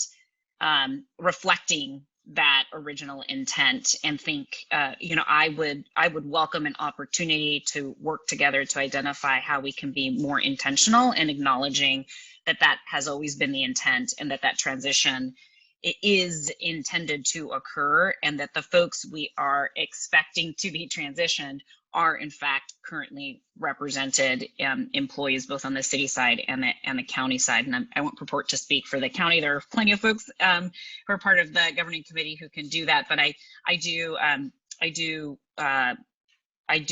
reflecting that original intent, and think I would welcome an opportunity to work together to identify how we can be more intentional and acknowledging that has always been the intent, and that transition is intended to occur, and that the folks we are expecting to be transitioned are in fact currently represented employees, both on the city side and the county side. And I won't purport to speak for the county. There are plenty of folks who are part of the governing committee who can do that. But I do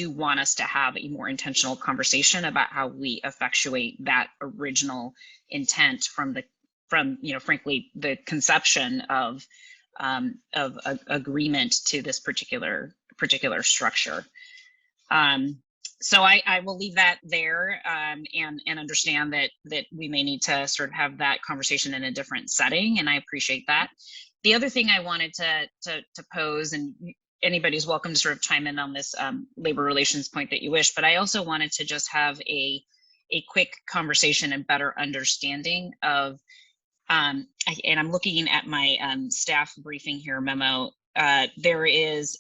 want us to have a more intentional conversation about how we effectuate that original intent from frankly the conception of agreement to this particular structure. So I will leave that there, and understand that we may need to sort of have that conversation in a different setting, and I appreciate that. The other thing I wanted to pose, and anybody's welcome to sort of chime in on this labor relations point that you wish, but I also wanted to just have a quick conversation and better understanding of, and I'm looking at my staff briefing here memo. There is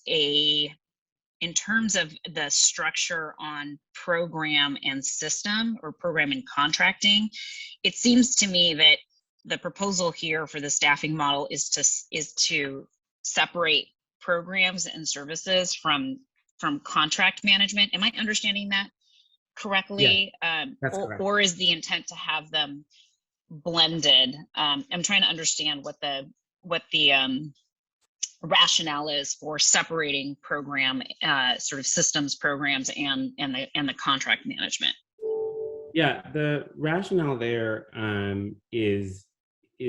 in terms of the structure on program and system, or program and contracting, it seems to me that the proposal here for the staffing model is to separate programs and services from contract management. Am I understanding that correctly? Yeah, that's correct. Or is the intent to have them blended? I'm trying to understand what the rationale is for separating program, sort of systems programs and the contract management. Yeah, the rationale there is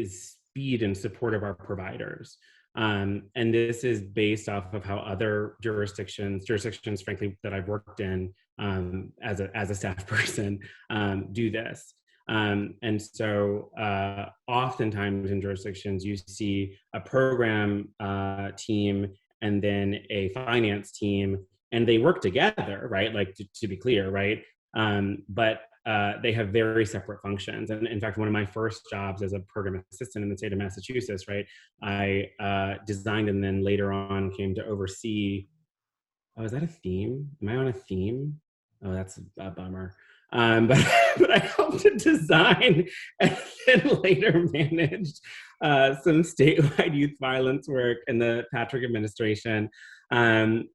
speed and support of our providers. And this is based off of how other jurisdictions, frankly, that I've worked in as a staff person, do this. And so oftentimes in jurisdictions, you see a program team and then a finance team, and they work together, right? Like to be clear, right? But they have very separate functions. And in fact, one of my first jobs as a program assistant in the state of Massachusetts, right, I designed and then later on came to oversee, oh, is that a theme? Am I on a theme? Oh, that's a bummer. But I helped to design and then later managed some statewide youth violence work in the Patrick administration. And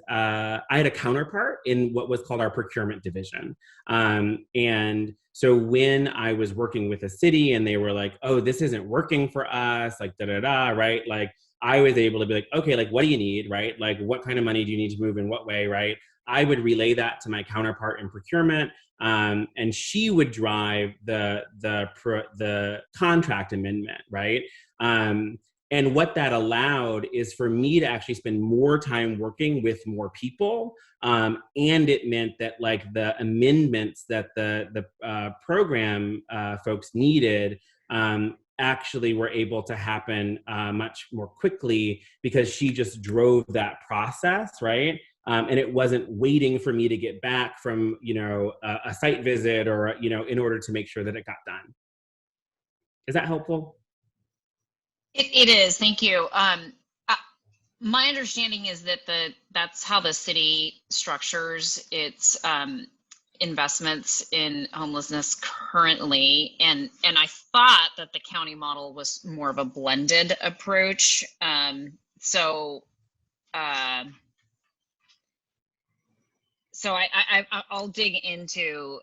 I had a counterpart in what was called our procurement division. And so when I was working with a city and they were like, oh, this isn't working for us, like right? Like I was able to be like, okay, like what do you need, right? Like what kind of money do you need to move in what way, right? I would relay that to my counterpart in procurement, and she would drive the contract amendment, right? And what that allowed is for me to actually spend more time working with more people, and it meant that like the amendments that the program folks needed actually were able to happen much more quickly because she just drove that process, right? And it wasn't waiting for me to get back from, a site visit or, in order to make sure that it got done. Is that helpful? It is, thank you. My understanding is that that's how the city structures its investments in homelessness currently, and I thought that the county model was more of a blended approach. So I'll dig into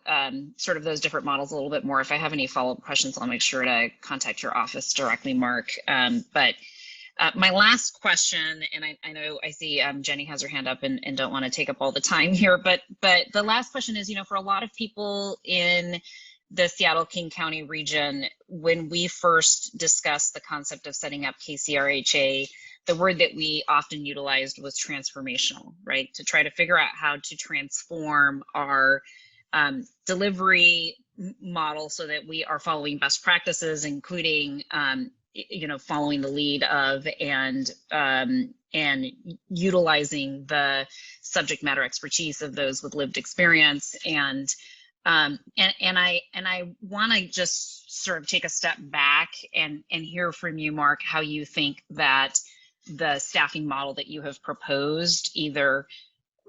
sort of those different models a little bit more. If I have any follow-up questions, I'll make sure to contact your office directly, Mark. But my last question, and I know I see Jenny has her hand up and don't want to take up all the time here, but the last question is, for a lot of people in the Seattle-King County region, when we first discussed the concept of setting up KCRHA, the word that we often utilized was transformational, right? To try to figure out how to transform our delivery model so that we are following best practices, including following the lead of and utilizing the subject matter expertise of those with lived experience. And I want to just sort of take a step back and hear from you, Mark, how you think that the staffing model that you have proposed either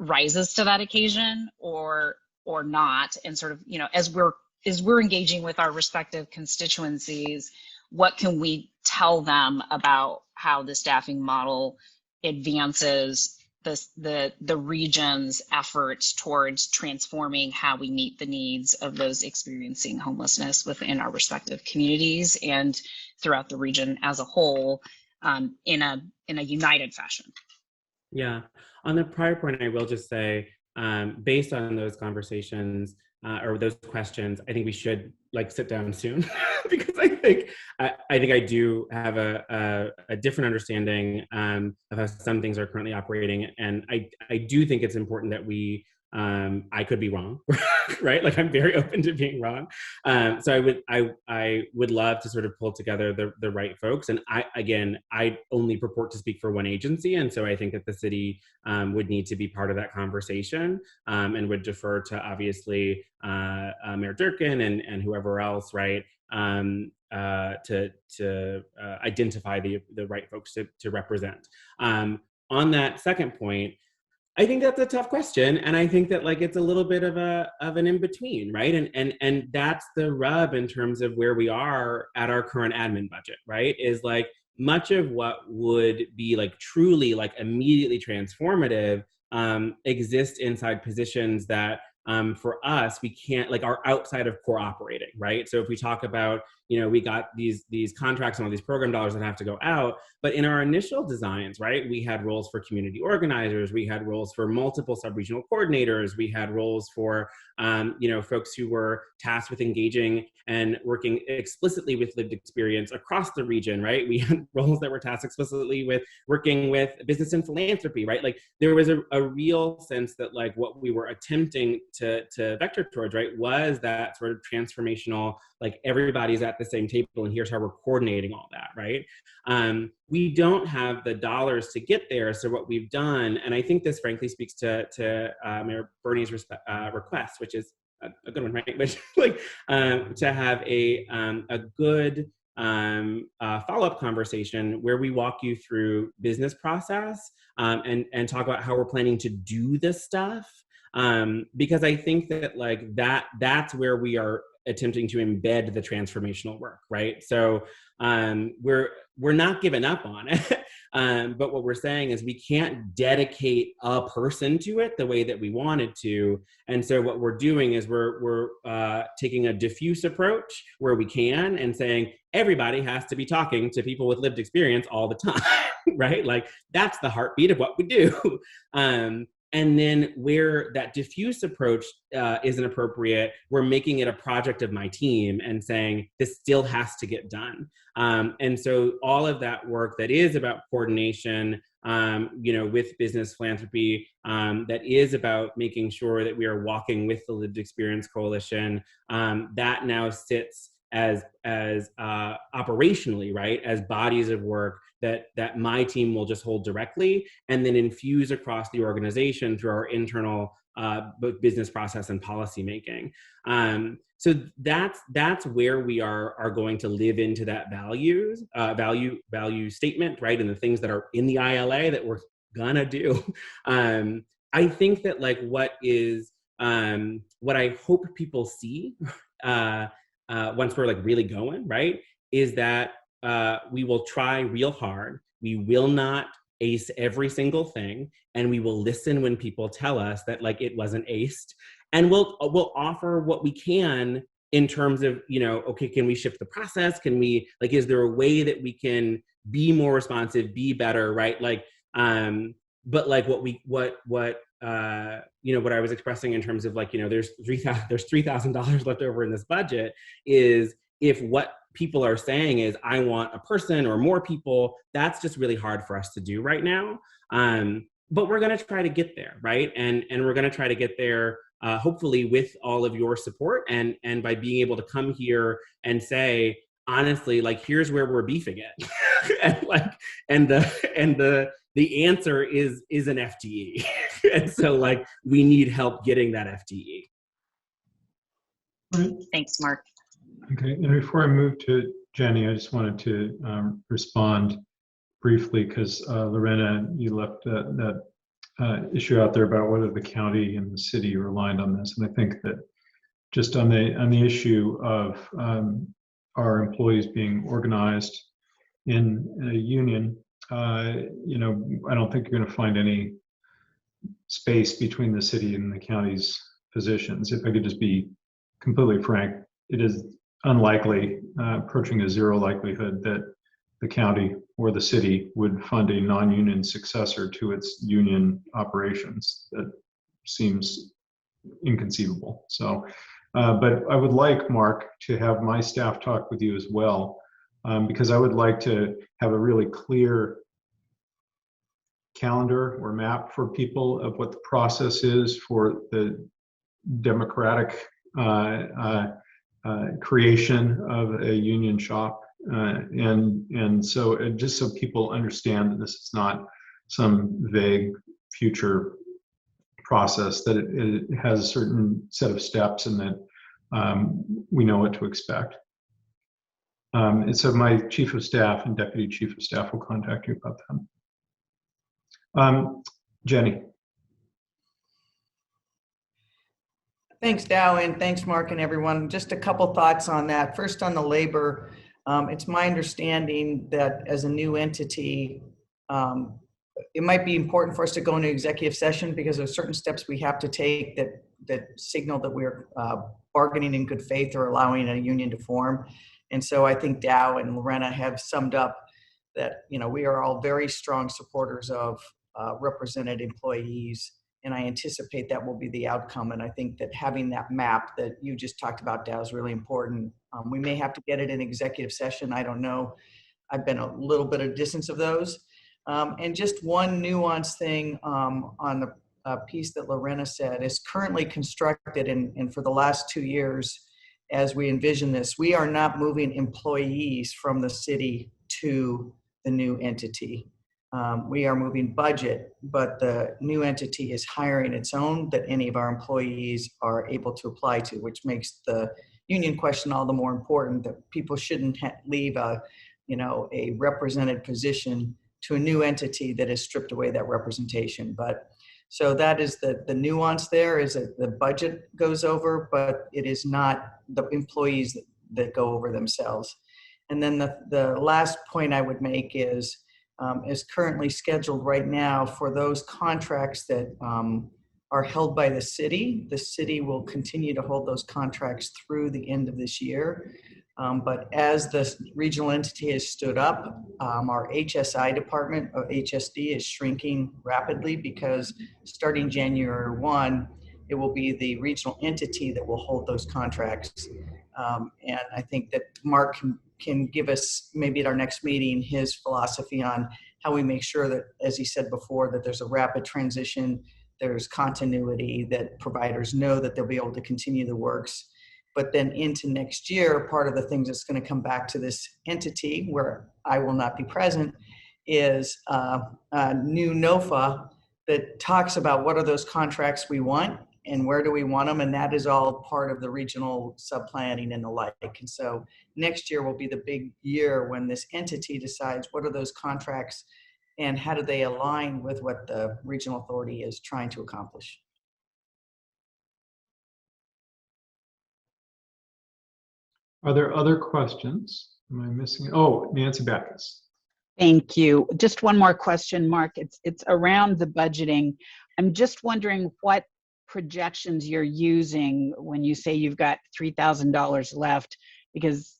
rises to that occasion or not, and sort of, as we're engaging with our respective constituencies, what can we tell them about how the staffing model advances the region's efforts towards transforming how we meet the needs of those experiencing homelessness within our respective communities and throughout the region as a whole, in a united fashion? Yeah, on the prior point, I will just say, based on those conversations or those questions, I think we should sit down soon because I think I do have a different understanding of how some things are currently operating, and I do think it's important that we. I could be wrong, right? I'm very open to being wrong. So I would love to sort of pull together the right folks. And I only purport to speak for one agency. And so I think that the city would need to be part of that conversation, and would defer to obviously Mayor Durkin and whoever else, right? To identify the right folks to represent. On that second point, I think that's a tough question, and I think that it's a little bit of an in-between, right? And that's the rub in terms of where we are at our current admin budget, right? Is much of what would be truly immediately transformative exist inside positions that for us we can't are outside of core operating, right? So if we talk about we got these contracts and all these program dollars that have to go out, but in our initial designs, right, we had roles for community organizers, we had roles for multiple sub-regional coordinators, we had roles for folks who were tasked with engaging and working explicitly with lived experience across the region, right? We had roles that were tasked explicitly with working with business and philanthropy, right? There was a real sense that what we were attempting to vector towards, right, was that sort of transformational, everybody's at the same table and here's how we're coordinating all that, right? We don't have the dollars to get there. So what we've done, and I think this frankly speaks to Mayor Bernie's request, which is a good one, right? Which to have a good follow-up conversation where we walk you through business process and talk about how we're planning to do this stuff. Because I think that that's where we are attempting to embed the transformational work, right? So we're not giving up on it, but what we're saying is we can't dedicate a person to it the way that we wanted to, and so what we're doing is we're taking a diffuse approach where we can and saying everybody has to be talking to people with lived experience all the time, right? That's the heartbeat of what we do. And then where that diffuse approach isn't appropriate, we're making it a project of my team and saying this still has to get done. And so all of that work that is about coordination, with business philanthropy, that is about making sure that we are walking with the Lived Experience Coalition, that now sits as operationally, right, as bodies of work that my team will just hold directly and then infuse across the organization through our internal business process and policy making. So that's where we are going to live into that value statement, right, and the things that are in the ILA that we're gonna do. I think that what I hope people see once we're really going, right, is that we will try real hard. We will not ace every single thing, and we will listen when people tell us that like it wasn't aced, and we'll offer what we can in terms of, you know, okay, can we shift the process? Can we, like, is there a way that we can be more responsive, be better, right? Like, but like what you know, what I was expressing in terms of like, you know, there's $3,000 left over in this budget, is if what people are saying is, I want a person or more people, that's just really hard for us to do right now. But we're going to try to get there, right? And we're going to try to get there, hopefully with all of your support, and by being able to come here and say, honestly, like, here's where we're beefing it. And like, and the answer is an FTE. And so like, we need help getting that FTE. Right. Thanks, Mark. Okay, and before I move to Jenny, I just wanted to respond briefly, because Lorena, you left that issue out there about whether the county and the city are aligned on this. And I think that just on the issue of our employees being organized in a union, you know, I don't think you're going to find any space between the city and the county's positions. If I could just be completely frank, it is unlikely, approaching a zero likelihood, that the county or the city would fund a non-union successor to its union operations. That seems inconceivable. So, but I would like, Mark, to have my staff talk with you as well, because I would like to have a really clear calendar or map for people of what the process is for the democratic creation of a union shop, and so just so people understand that this is not some vague future process, that it has a certain set of steps, and that we know what to expect. And so my chief of staff and deputy chief of staff will contact you about that. Jenny. Thanks, Dow, and thanks, Mark, and everyone. Just a couple thoughts on that. First, on the labor, it's my understanding that as a new entity, it might be important for us to go into executive session, because there's certain steps we have to take that signal that we're bargaining in good faith or allowing a union to form. And so I think Dow and Lorena have summed up that, you know, we are all very strong supporters of represented employees, and I anticipate that will be the outcome. And I think that having that map that you just talked about, Dow, is really important. We may have to get it in executive session. I don't know. I've been a little bit of distance of those. And just one nuanced thing on the piece that Lorena said is currently constructed, and for the last 2 years, as we envision this, we are not moving employees from the city to the new entity. We are moving budget, but the new entity is hiring its own that any of our employees are able to apply to, which makes the union question all the more important, that people shouldn't leave a represented position to a new entity that has stripped away that representation. But so that is the nuance there, is that the budget goes over, but it is not the employees that go over themselves. And then the last point I would make is currently scheduled right now for those contracts that are held by the city. The city will continue to hold those contracts through the end of this year. But as the regional entity has stood up, our HSI department of HSD is shrinking rapidly, because starting January 1, it will be the regional entity that will hold those contracts. And I think that Mark can give us, maybe at our next meeting, his philosophy on how we make sure that, as he said before, that there's a rapid transition, there's continuity, that providers know that they'll be able to continue the works. But then into next year, part of the things that's going to come back to this entity, where I will not be present, is a new NOFA that talks about what are those contracts we want and where do we want them. And that is all part of the regional sub-planning and the like. And so next year will be the big year when this entity decides what are those contracts and how do they align with what the regional authority is trying to accomplish. Are there other questions? Am I missing? Oh, Nancy Backus. Thank you. Just one more question, Mark. It's around the budgeting. I'm just wondering what projections you're using when you say you've got $3,000 left, because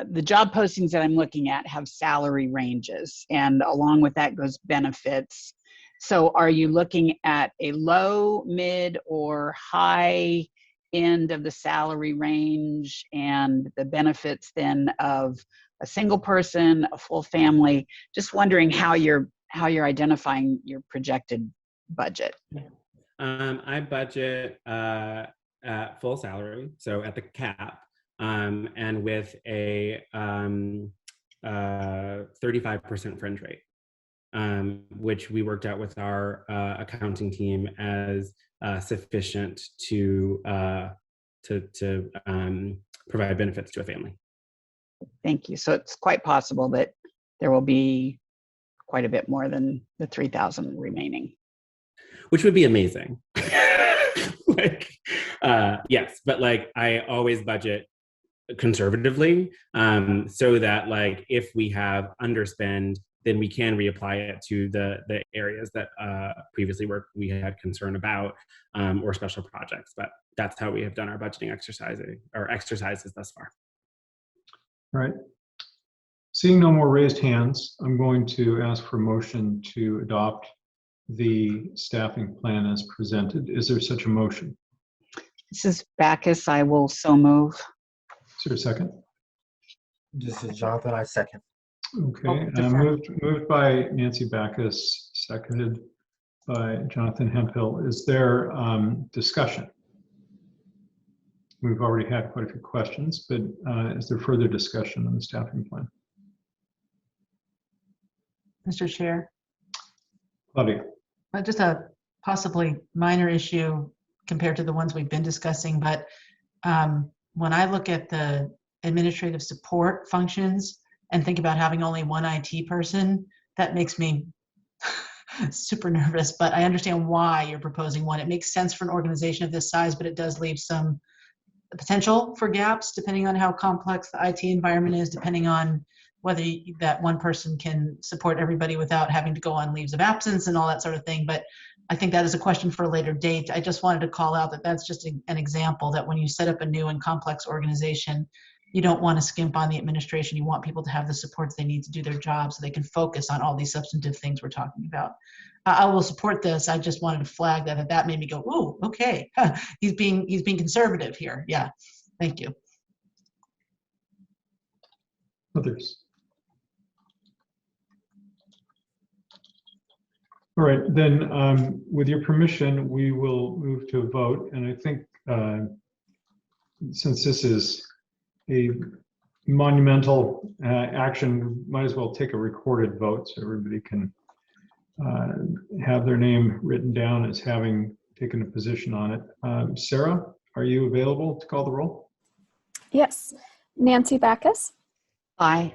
the job postings that I'm looking at have salary ranges, and along with that goes benefits. So are you looking at a low, mid, or high end of the salary range, and the benefits then of a single person, a full family? Just wondering how you're identifying your projected budget. I budget at full salary, so at the cap, and with a 35% fringe rate, which we worked out with our accounting team as sufficient to provide benefits to a family. Thank you. So it's quite possible that there will be quite a bit more than the 3,000 remaining, which would be amazing. Yes, but like I always budget conservatively, so that like if we have underspend, then we can reapply it to the areas that previously we had concern about, or special projects. But that's how we have done our budgeting exercises thus far. All right. Seeing no more raised hands, I'm going to ask for a motion to adopt the staffing plan as presented. Is there such a motion? This is Backus. I will so move. Is there a second? This is Jonathan. I second. Okay, moved by Nancy Backus, seconded by Jonathan Hemphill. Is there discussion? We've already had quite a few questions, but is there further discussion on the staffing plan? Mr. Chair. Claudia. Just a possibly minor issue compared to the ones we've been discussing, but when I look at the administrative support functions and think about having only one IT person, that makes me super nervous, but I understand why you're proposing one. It makes sense for an organization of this size, but it does leave some potential for gaps depending on how complex the IT environment is, depending on whether that one person can support everybody without having to go on leaves of absence and all that sort of thing. But I think that is a question for a later date. I just wanted to call out that that's just an example that when you set up a new and complex organization, you don't want to skimp on the administration. You want people to have the supports they need to do their job so they can focus on all these substantive things we're talking about. I will support this. I just wanted to flag that made me go, ooh, okay, he's being conservative here. Yeah, thank you. Others? All right, then with your permission, we will move to a vote. And I think since this is a monumental action, might as well take a recorded vote so everybody can have their name written down as having taken a position on it. Sarah, are you available to call the roll? Yes. Nancy Backus. Aye.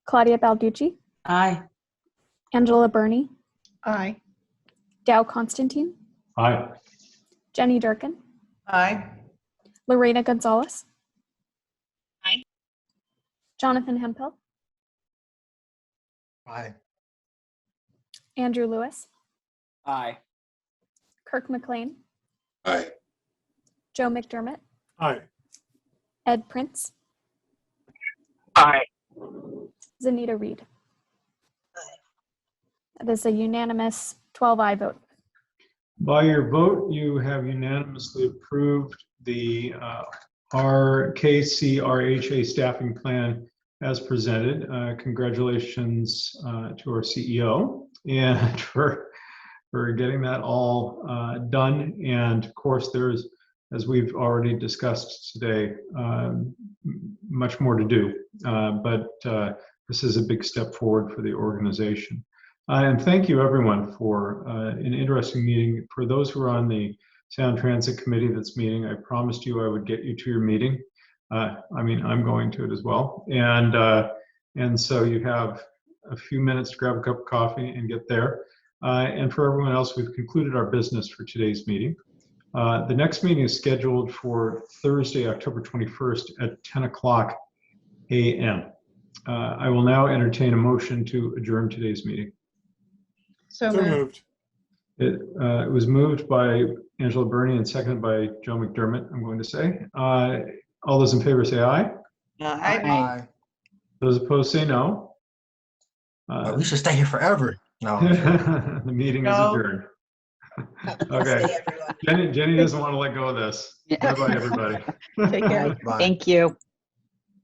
Claudia Balducci. Aye. Angela Burney. Aye. Dow Constantine. Aye. Jenny Durkin. Aye. Lorena Gonzalez. Aye. Jonathan Hemphill. Aye. Andrew Lewis. Aye. Kirk McLean. Aye. Joe McDermott. Aye. Ed Prince. Aye. Zanita Reed. That is a unanimous 12-aye vote. By your vote, you have unanimously approved the KCRHA staffing plan as presented. Congratulations to our CEO and for getting that all done. And of course, there's, as we've already discussed today, much more to do. But this is a big step forward for the organization. And thank you, everyone, for an interesting meeting. For those who are on the Sound Transit Committee that's meeting, I promised you I would get you to your meeting. I mean, I'm going to it as well. And so you have a few minutes to grab a cup of coffee and get there. And for everyone else, we've concluded our business for today's meeting. The next meeting is scheduled for Thursday, October 21st at 10 o'clock a.m. I will now entertain a motion to adjourn today's meeting. So moved. It was moved by Angela Burney and seconded by Joe McDermott, I'm going to say. All those in favor say aye. Aye. Those opposed say no. We should stay here forever. No. The meeting is adjourned. Okay. Jenny doesn't want to let go of this. Yeah. Bye-bye, everybody. Take care. Bye. Thank you.